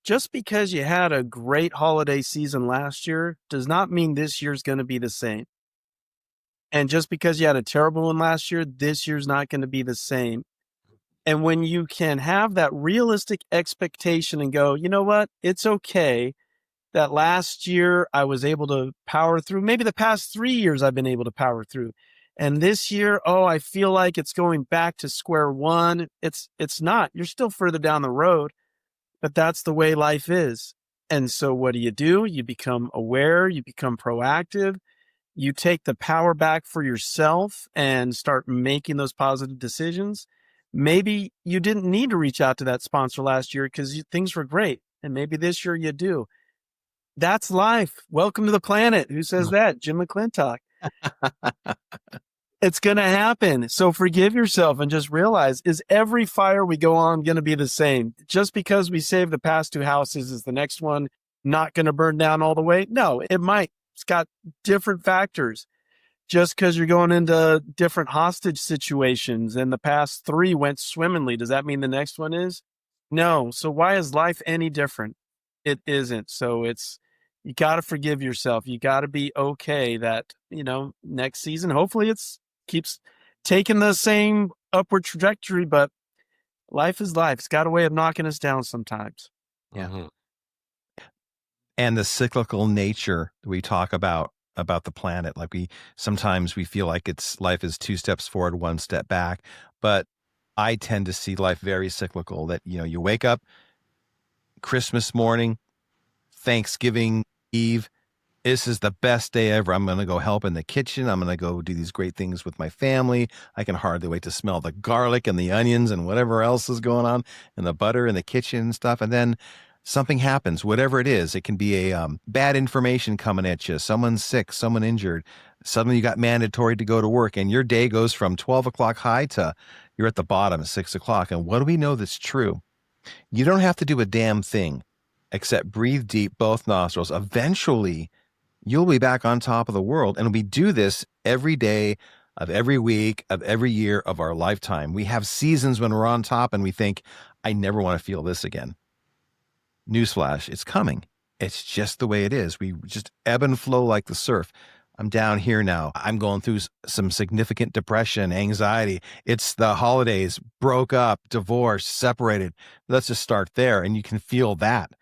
just because you had a great holiday season last year does not mean this year's going to be the same. And just because you had a terrible one last year, this year's not going to be the same. And when you can have that realistic expectation and go, you know what, it's okay that last year I was able to power through. Maybe the past 3 years I've been able to power through. And this year, I feel like it's going back to square one. It's not. You're still further down the road, but that's the way life is. And so what do? You become aware, you become proactive, you take the power back for yourself and start making those positive decisions. Maybe you didn't need to reach out to that sponsor last year because things were great. And maybe this year you do. That's life. Welcome to the planet. Who says that? Jim McLintock. It's going to happen. So forgive yourself and just realize, is every fire we go on going to be the same? Just because we saved the past 2 houses, is the next one not going to burn down all the way? No, it might it's got different factors. Just because you're going into different hostage situations and the past 3 went swimmingly, does that mean the next one is? No. So why is life any different? It isn't. So you got to forgive yourself. You got to be okay that, next season, hopefully keeps taking the same upward trajectory, but life is life. It's got a way of knocking us down sometimes. Yeah. Mm-hmm. And the cyclical nature we talk about the planet. Like sometimes we feel like life is 2 steps forward, 1 step back, but I tend to see life very cyclical, that, you wake up Christmas morning, Thanksgiving Eve, this is the best day ever. I'm going to go help in the kitchen. I'm going to go do these great things with my family. I can hardly wait to smell the garlic and the onions and whatever else is going on, and the butter in the kitchen and stuff. And then something happens, whatever it is. It can be a bad information coming at you. Someone's sick, someone injured. Suddenly you got mandatory to go to work, and your day goes from 12 o'clock high to you're at the bottom at 6 o'clock. And what do we know that's true? You don't have to do a damn thing except breathe deep, both nostrils. Eventually, you'll be back on top of the world. And we do this every day of every week of every year of our lifetime. We have seasons when we're on top and we think, I never want to feel this again. Newsflash, it's coming. It's just the way it is. We just ebb and flow like the surf. I'm down here now. I'm going through some significant depression, anxiety. It's the holidays, broke up, divorced, separated. Let's just start there. And you can feel that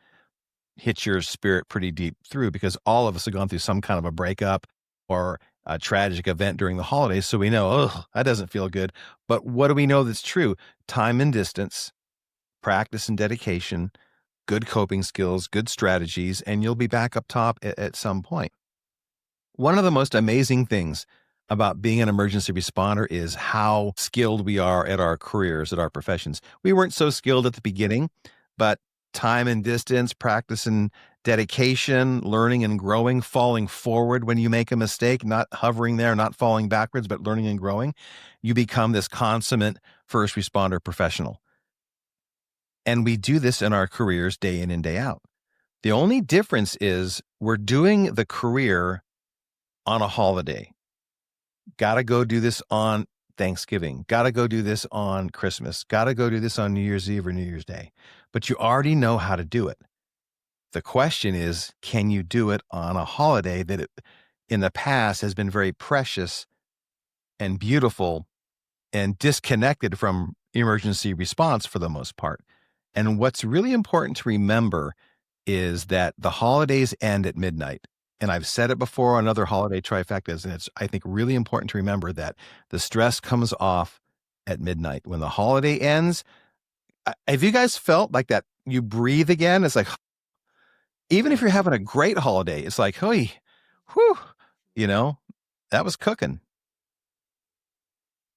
hit your spirit pretty deep through, because all of us have gone through some kind of a breakup or a tragic event during the holidays. So we know, oh, that doesn't feel good. But what do we know that's true? Time and distance, practice and dedication, good coping skills, good strategies, and you'll be back up top at some point. One of the most amazing things about being an emergency responder is how skilled we are at our careers, at our professions. We weren't so skilled at the beginning, but time and distance, practice and dedication, learning and growing, falling forward when you make a mistake, not hovering there, not falling backwards, but learning and growing, you become this consummate first responder professional. And we do this in our careers day in and day out. The only difference is we're doing the career on a holiday. Got to go do this on Thanksgiving. Got to go do this on Christmas. Got to go do this on New Year's Eve or New Year's Day. But you already know how to do it. The question is, can you do it on a holiday that in the past has been very precious and beautiful and disconnected from emergency response for the most part? And what's really important to remember is that the holidays end at midnight. And I've said it before on other holiday trifectas, and it's, I think, really important to remember that the stress comes off at midnight. When the holiday ends, have you guys felt like that? You breathe again. It's like, even if you're having a great holiday, it's like, hey, whew, that was cooking.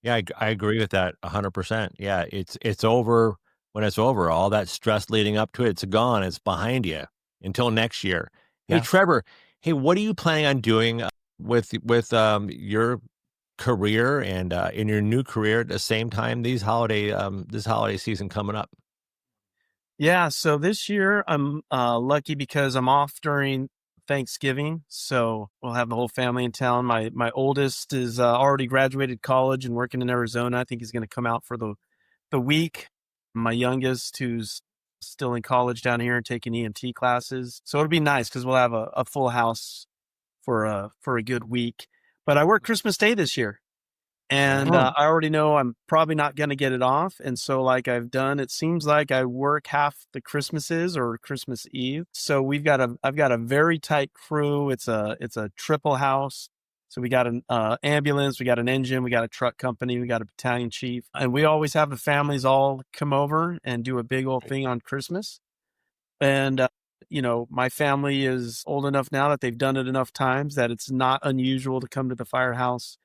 Yeah, I agree with that 100%. Yeah, it's over. When it's over, all that stress leading up to it's gone. It's behind you until next year. Hey, Trevor, what are you planning on doing with your career and in your new career at the same time this holiday season coming up? Yeah, so this year I'm lucky because I'm off during Thanksgiving, so we'll have the whole family in town. My oldest is already graduated college and working in Arizona. I think he's going to come out for the week. My youngest, who's still in college down here and taking EMT classes, so it'll be nice because we'll have a full house for a good week. But I work Christmas Day this year. And I already know I'm probably not going to get it off. And so like I've done, it seems like I work half the Christmases or Christmas Eve. So I've got a very tight crew. It's a triple house. So we got an ambulance, we got an engine, we got a truck company, we got a battalion chief. And we always have the families all come over and do a big old thing on Christmas. And, my family is old enough now that they've done it enough times that it's not unusual to come to the firehouse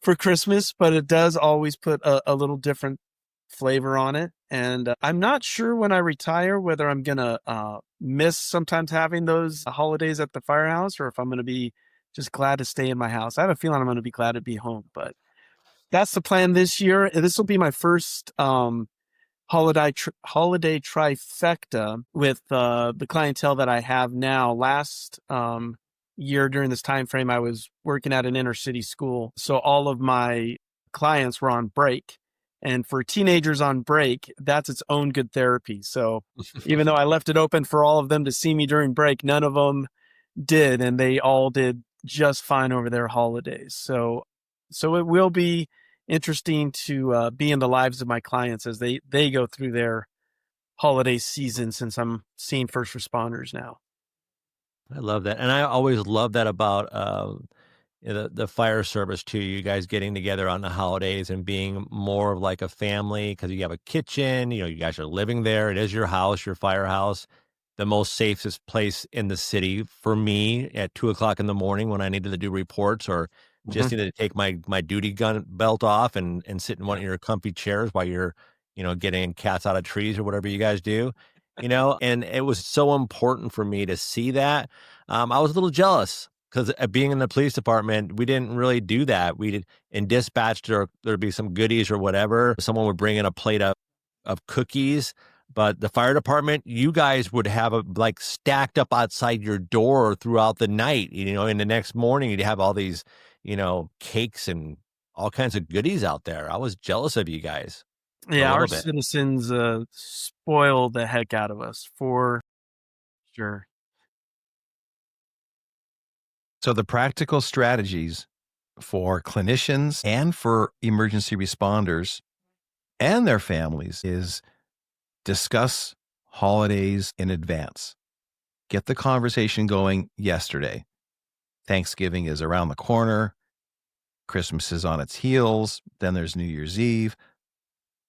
for Christmas, but it does always put a little different flavor on it. And I'm not sure when I retire whether I'm going to miss sometimes having those holidays at the firehouse or if I'm going to be just glad to stay in my house. I have a feeling I'm going to be glad to be home, but that's the plan this year. This will be my first holiday trifecta with the clientele that I have now. Last year during this time frame, I was working at an inner city school. So all of my clients were on break. And for teenagers on break, that's its own good therapy. So even though I left it open for all of them to see me during break, none of them did. And they all did just fine over their holidays. So it will be interesting to be in the lives of my clients as they go through their holiday season, since I'm seeing first responders now. I love that. And I always love that about the fire service too. You guys getting together on the holidays and being more of like a family because you have a kitchen, you guys are living there. It is your house, your firehouse, the most safest place in the city for me at 2:00 in the morning when I needed to do reports or just needed to take my duty gun belt off and sit in one of your comfy chairs while you're, getting cats out of trees or whatever you guys do, and it was so important for me to see that. I was a little jealous because being in the police department, we didn't really do that. We did in dispatch, there'd be some goodies or whatever. Someone would bring in a plate of cookies. But the fire department, you guys would have like stacked up outside your door throughout the night, and the next morning you'd have all these, cakes and all kinds of goodies out there. I was jealous of you guys. Yeah, our citizens spoil the heck out of us for sure. So the practical strategies for clinicians and for emergency responders and their families is discuss holidays in advance. Get the conversation going yesterday. Thanksgiving is around the corner. Christmas is on its heels. Then there's New Year's Eve.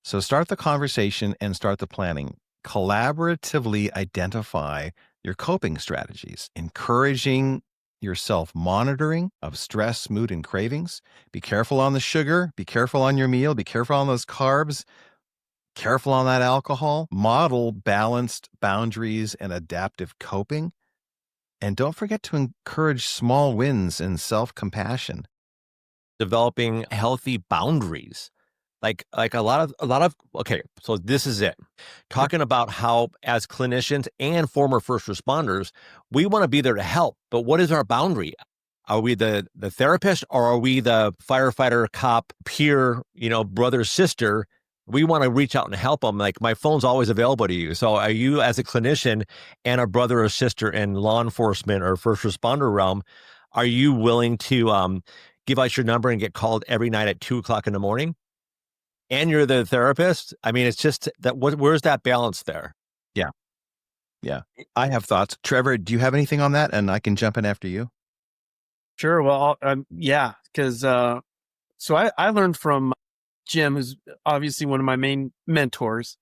So start the conversation and start the planning. Collaboratively identify your coping strategies, encouraging your self-monitoring of stress, mood, and cravings. Be careful on the sugar. Be careful on your meal. Be careful on those carbs. Careful on that alcohol. Model balanced boundaries and adaptive coping. And don't forget to encourage small wins and self-compassion. Developing healthy boundaries. Like a lot of, okay, so this is it. Talking about how as clinicians and former first responders, we want to be there to help, but what is our boundary? Are we the therapist or are we the firefighter, cop, peer, brother, sister? We want to reach out and help them. Like my phone's always available to you. So are you as a clinician and a brother or sister in law enforcement or first responder realm, are you willing to give out your number and get called every night at 2:00 in the morning? And you're the therapist. I mean, it's just that where's that balance there? Yeah. I have thoughts. Trevor, do you have anything on that? And I can jump in after you. Sure. Well, yeah, because so I learned from Jim, who's obviously one of my main mentors.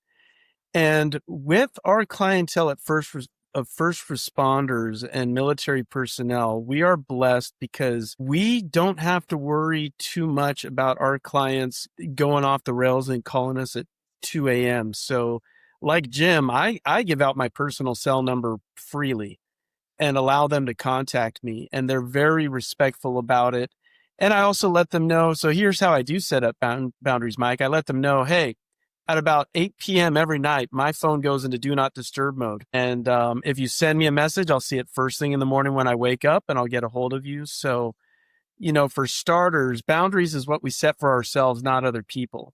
And with our clientele at first responders and military personnel, we are blessed because we don't have to worry too much about our clients going off the rails and calling us at 2 a.m. So like Jim, I give out my personal cell number freely and allow them to contact me. And they're very respectful about it. And I also let them know. So here's how I do set up boundaries, Mike. I let them know, hey, at about 8 p.m. every night, my phone goes into do not disturb mode. And if you send me a message, I'll see it first thing in the morning when I wake up and I'll get a hold of you. So, for starters, boundaries is what we set for ourselves, not other people.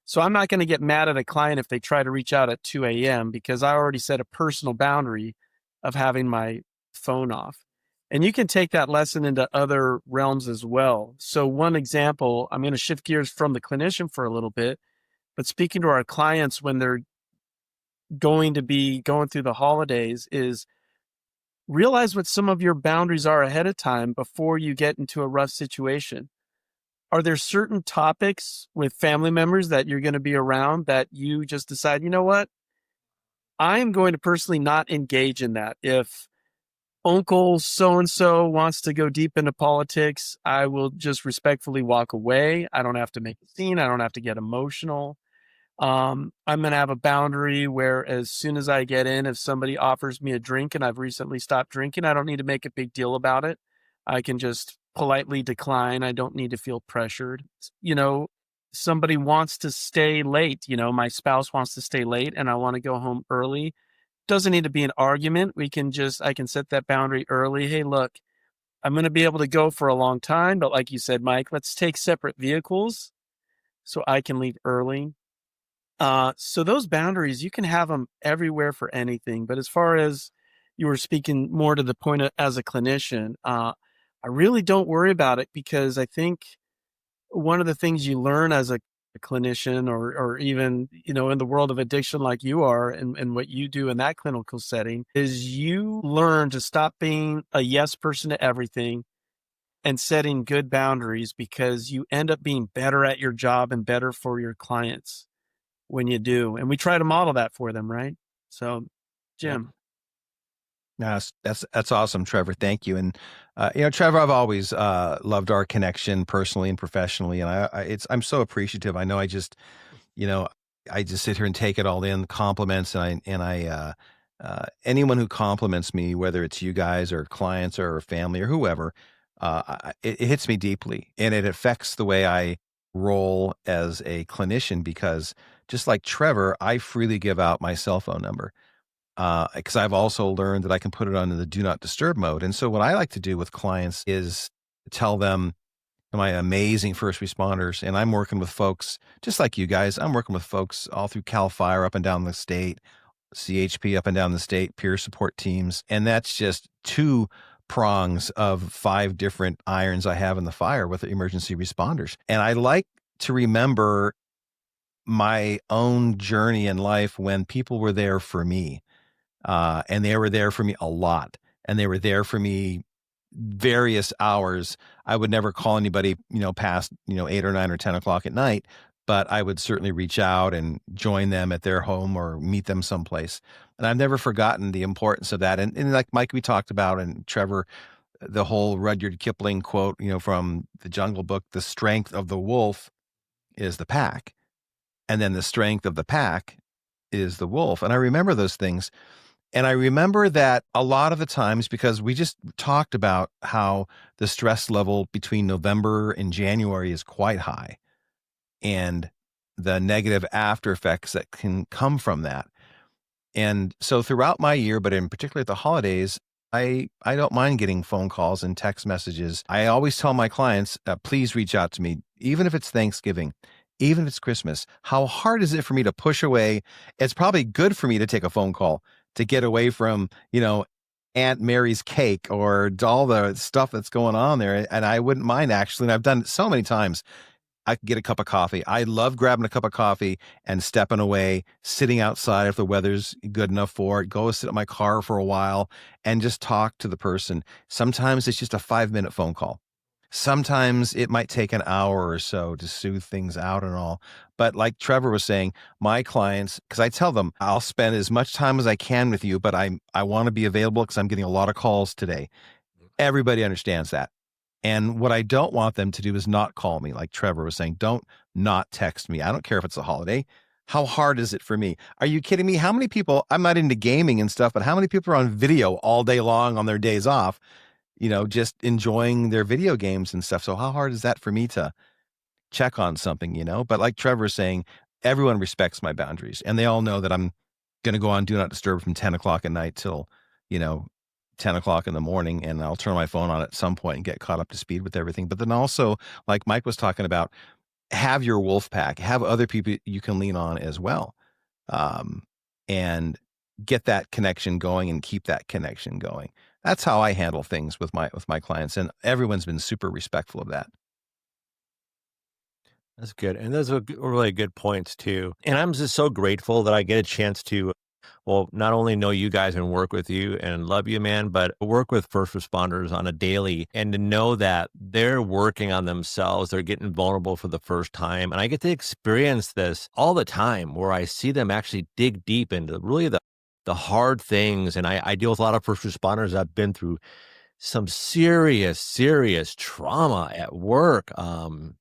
So I'm not going to get mad at a client if they try to reach out at 2 a.m. because I already set a personal boundary of having my phone off. And you can take that lesson into other realms as well. So one example, I'm going to shift gears from the clinician for a little bit. But speaking to our clients when they're going to be going through the holidays is realize what some of your boundaries are ahead of time before you get into a rough situation. Are there certain topics with family members that you're going to be around that you just decide, you know what? I'm going to personally not engage in that. If Uncle so-and-so wants to go deep into politics, I will just respectfully walk away. I don't have to make a scene. I don't have to get emotional. I'm going to have a boundary where as soon as I get in, if somebody offers me a drink and I've recently stopped drinking, I don't need to make a big deal about it. I can just politely decline. I don't need to feel pressured. Somebody wants to stay late. My spouse wants to stay late and I want to go home early. Doesn't need to be an argument. I can set that boundary early. Hey, look, I'm going to be able to go for a long time, but like you said, Mike, let's take separate vehicles so I can leave early. So those boundaries, you can have them everywhere for anything. But as far as you were speaking more to the point as a clinician, I really don't worry about it, because I think one of the things you learn as a clinician, or even, in the world of addiction like you are, and what you do in that clinical setting, is you learn to stop being a yes person to everything and setting good boundaries, because you end up being better at your job and better for your clients when you do. And we try to model that for them, right? So, Jim. Yes, that's awesome, Trevor. Thank you. And Trevor, I've always loved our connection personally and professionally, and I'm so appreciative. I know I just sit here and take it all in, compliments, and I anyone who compliments me, whether it's you guys or clients or family or whoever, it hits me deeply, and it affects the way I roll as a clinician, because just like Trevor, I freely give out my cell phone number. Because I've also learned that I can put it on the do not disturb mode. And so what I like to do with clients is tell them, my amazing first responders, and I'm working with folks just like you guys. I'm working with folks all through CAL FIRE up and down the state, CHP up and down the state, peer support teams. And that's just 2 prongs of 5 different irons I have in the fire with the emergency responders. And I like to remember my own journey in life when people were there for me. And they were there for me a lot. And they were there for me various hours. I would never call anybody, past, 8 or 9 or 10 o'clock at night, but I would certainly reach out and join them at their home or meet them someplace. And I've never forgotten the importance of that. And like Mike, we talked about, and Trevor, the whole Rudyard Kipling quote, from the Jungle Book, the strength of the wolf is the pack. And then the strength of the pack is the wolf. And I remember those things. And I remember that a lot of the times, because we just talked about how the stress level between November and January is quite high, and the negative after effects that can come from that. And so throughout my year, but in particular at the holidays, I don't mind getting phone calls and text messages. I always tell my clients, please reach out to me, even if it's Thanksgiving, even if it's Christmas. How hard is it for me to push away? It's probably good for me to take a phone call, to get away from, Aunt Mary's cake or all the stuff that's going on there. And I wouldn't mind, actually. And I've done it so many times. I could get a cup of coffee. I love grabbing a cup of coffee and stepping away, sitting outside if the weather's good enough for it, go sit in my car for a while and just talk to the person. Sometimes it's just a 5-minute phone call. Sometimes it might take an hour or so to soothe things out and all. But like Trevor was saying, my clients, because I tell them, I'll spend as much time as I can with you, but I want to be available because I'm getting a lot of calls today. Everybody understands that. And what I don't want them to do is not call me. Like Trevor was saying, don't not text me. I don't care if it's a holiday. How hard is it for me? Are you kidding me? How many people, I'm not into gaming and stuff, but how many people are on video all day long on their days off? Just enjoying their video games and stuff. So how hard is that for me to check on something, But like Trevor's saying, everyone respects my boundaries, and they all know that I'm going to go on Do Not Disturb from 10 o'clock at night till, 10 o'clock in the morning, and I'll turn my phone on at some point and get caught up to speed with everything. But then also, like Mike was talking about, have your wolf pack, have other people you can lean on as well. And get that connection going and keep that connection going. That's how I handle things with my clients, and everyone's been super respectful of that. That's good. And those are really good points too. And I'm just so grateful that I get a chance to, not only know you guys and work with you and love you, man, but work with first responders on a daily, and to know that they're working on themselves. They're getting vulnerable for the first time. And I get to experience this all the time, where I see them actually dig deep into really the hard things. And I deal with a lot of first responders that have been through some serious trauma at work,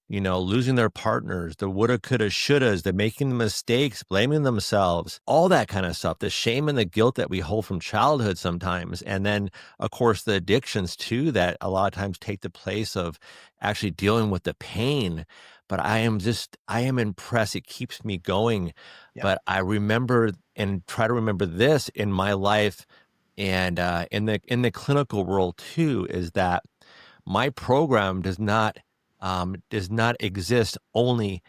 losing their partners, the woulda, coulda, shouldas, the making mistakes, blaming themselves, all that kind of stuff, the shame and the guilt that we hold from childhood sometimes. And then, of course, the addictions too, that a lot of times take the place of actually dealing with the pain. But I am impressed. It keeps me going. Yeah. But I remember and try to remember this in my life, and in the clinical world too, is that my program does not exist only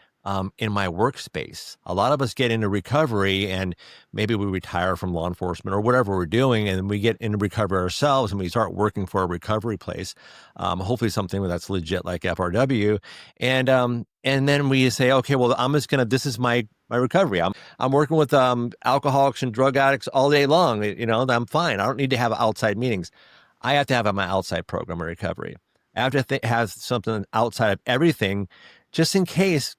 in my workspace. A lot of us get into recovery and maybe we retire from law enforcement or whatever we're doing, and we get into recovery ourselves and we start working for a recovery place, hopefully something that's legit like FRW. And then we say, okay, well, this is my recovery. I'm working with alcoholics and drug addicts all day long. I'm fine. I don't need to have outside meetings. I have to have my outside program of recovery. I have to have something outside of everything, just in case,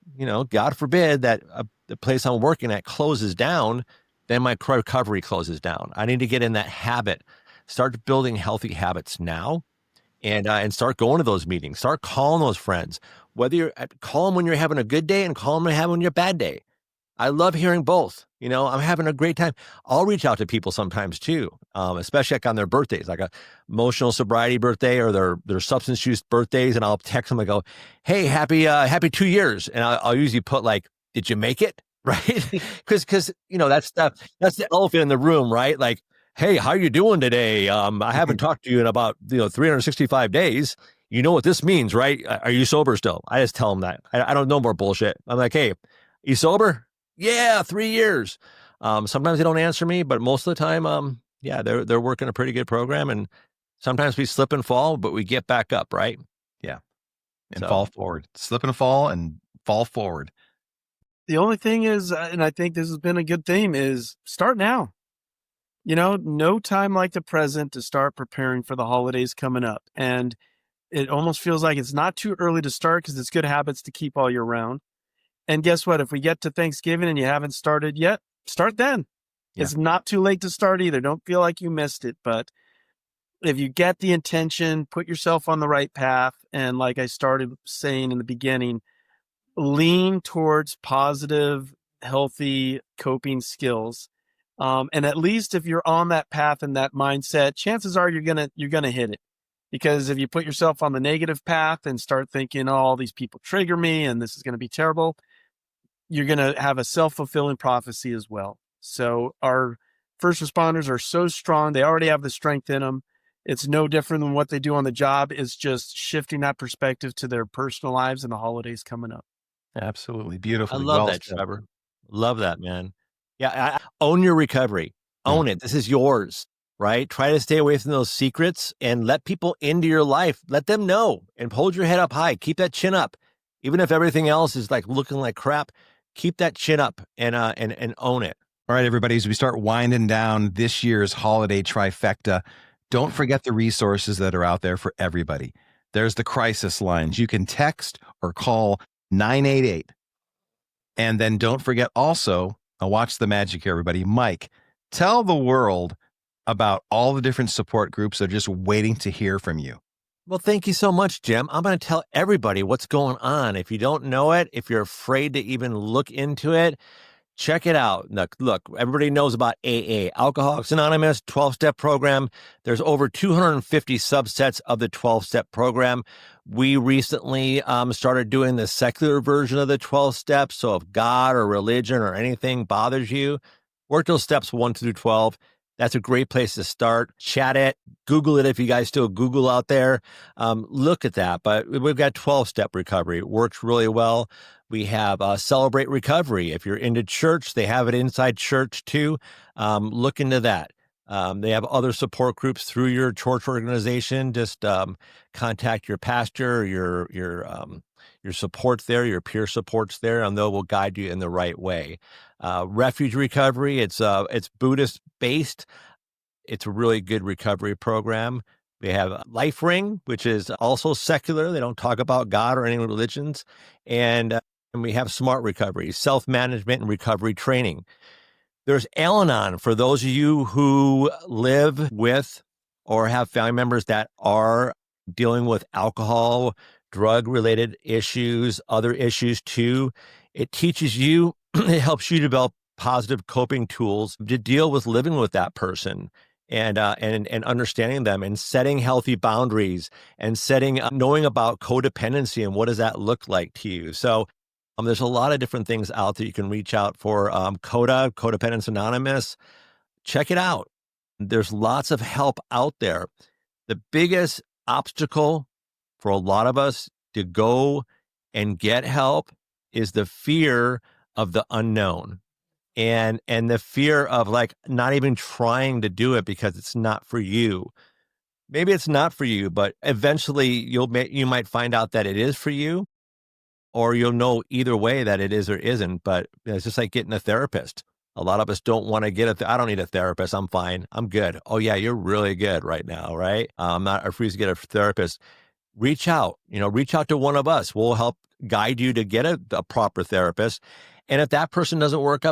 God forbid that the place I'm working at closes down, then my recovery closes down. I need to get in that habit, start building healthy habits now, and start going to those meetings, start calling those friends, whether call them when you're having a good day and call them when you're having your bad day. I love hearing both. I'm having a great time. I'll reach out to people sometimes too, especially like on their birthdays, like a emotional sobriety birthday or their substance use birthdays. And I'll text them and go, hey, happy 2 years. And I'll usually put like, did you make it? Right. Cause that's the elephant in the room, right? Like, hey, how you doing today? I haven't talked to you in about, 365 days. You know what this means, right? Are you sober still? I just tell them that. I don't know more bullshit. I'm like, hey, you sober? Yeah, 3 years. Sometimes they don't answer me, but most of the time, they're working a pretty good program. And sometimes we slip and fall, but we get back up, right? Yeah. And fall forward. Slip and fall and fall forward. The only thing is, and I think this has been a good theme, is start now. No time like the present to start preparing for the holidays coming up. And it almost feels like it's not too early to start because it's good habits to keep all year round. And guess what? If we get to Thanksgiving and you haven't started yet, start then. Yeah. It's not too late to start either. Don't feel like you missed it. But if you get the intention, put yourself on the right path. And like I started saying in the beginning, lean towards positive, healthy coping skills. And at least if you're on that path and that mindset, chances are you're gonna hit it. Because if you put yourself on the negative path and start thinking, oh, all these people trigger me and this is going to be terrible, you're going to have a self-fulfilling prophecy as well. So our first responders are so strong. They already have the strength in them. It's no different than what they do on the job. It's just shifting that perspective to their personal lives and the holidays coming up. Absolutely. Beautiful. I love that, Trevor. Love that, man. Yeah. Own your recovery. Own it. This is yours, right? Try to stay away from those secrets and let people into your life. Let them know and hold your head up high. Keep that chin up. Even if everything else is like looking like crap, keep that chin up and own it. All right, everybody, as we start winding down this year's holiday trifecta, don't forget the resources that are out there for everybody. There's the crisis lines. You can text or call 988. And then don't forget also, now watch the magic here, everybody. Mike, tell the world about all the different support groups that are just waiting to hear from you. Well, thank you so much, Jim. I'm going to tell everybody what's going on. If you don't know it, if you're afraid to even look into it, check it out. Look, everybody knows about AA, Alcoholics Anonymous, 12-step program. There's over 250 subsets of the 12-step program. We recently started doing the secular version of the 12 steps. So if God or religion or anything bothers you, work those steps 1 through 12. That's a great place to start. Chat it, Google it if you guys still Google out there. Look at that. But we've got 12-step recovery. It works really well. We have Celebrate Recovery. If you're into church, they have it inside church too. Look into that. They have other support groups through your church organization. Just contact your pastor, your supports there, your peer supports there, and they will guide you in the right way. Refuge Recovery, it's Buddhist based. It's a really good recovery program. We have Life Ring, which is also secular. They don't talk about God or any religions. And we have Smart Recovery, self-management and recovery training. There's Al-Anon for those of you who live with or have family members that are dealing with alcohol, drug-related issues, other issues too. It teaches you, it helps you develop positive coping tools to deal with living with that person and understanding them and setting healthy boundaries and knowing about codependency and what does that look like to you. So there's a lot of different things out there you can reach out for. Codependence Anonymous, check it out. There's lots of help out there. The biggest obstacle for a lot of us to go and get help is the fear of the unknown and the fear of like not even trying to do it because it's not for you. Maybe it's not for you, but eventually you might find out that it is for you, or you'll know either way that it is or isn't. But it's just like getting a therapist. A lot of us don't want to get I don't need a therapist. I'm fine. I'm good. Oh yeah, you're really good right now, right? I'm not afraid to get a therapist. Reach out, reach out to one of us. We'll help guide you to get a proper therapist. And if that person doesn't work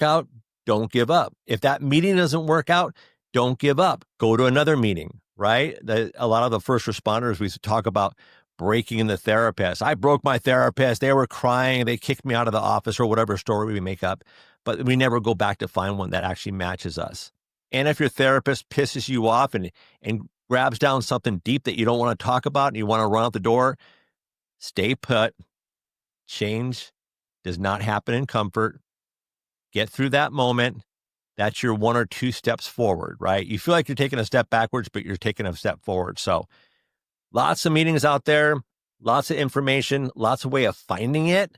out, don't give up. If that meeting doesn't work out, don't give up. Go to another meeting, right? A lot of the first responders, we used to talk about breaking the therapist. I broke my therapist. They were crying. They kicked me out of the office, or whatever story we make up. But we never go back to find one that actually matches us. And if your therapist pisses you off and grabs down something deep that you don't want to talk about and you want to run out the door, stay put. Change does not happen in comfort. Get through that moment. That's your 1 or 2 steps forward, right? You feel like you're taking a step backwards, but you're taking a step forward. So lots of meetings out there, lots of information, lots of way of finding it.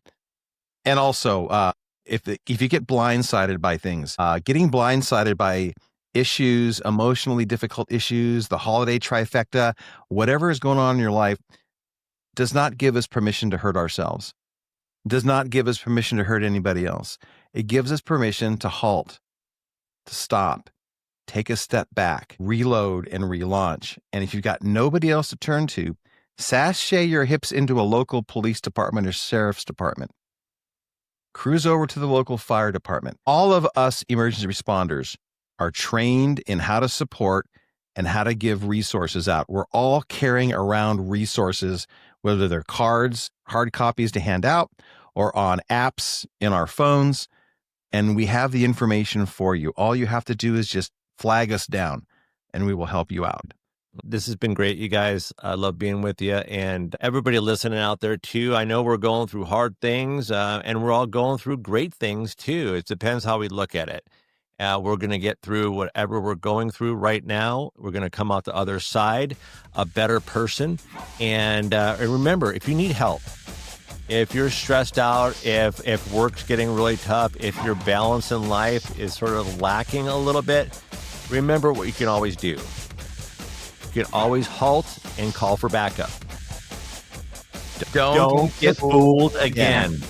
And also, if you get blindsided by things, getting blindsided by issues, emotionally difficult issues, the holiday trifecta, whatever is going on in your life, does not give us permission to hurt ourselves. Does not give us permission to hurt anybody else. It gives us permission to halt, to stop, take a step back, reload, and relaunch. And if you've got nobody else to turn to, sashay your hips into a local police department or sheriff's department. Cruise over to the local fire department. All of us emergency responders are trained in how to support and how to give resources out. We're all carrying around resources, whether they're cards, hard copies to hand out, or on apps in our phones, and we have the information for you. All you have to do is just flag us down, and we will help you out. This has been great, you guys. I love being with you, and everybody listening out there too. I know we're going through hard things, and we're all going through great things too. It depends how we look at it. We're going to get through whatever we're going through right now. We're going to come out the other side a better person. And remember, if you need help, if you're stressed out, if work's getting really tough, if your balance in life is sort of lacking a little bit, remember what you can always do. You can always halt and call for backup. Don't get fooled again.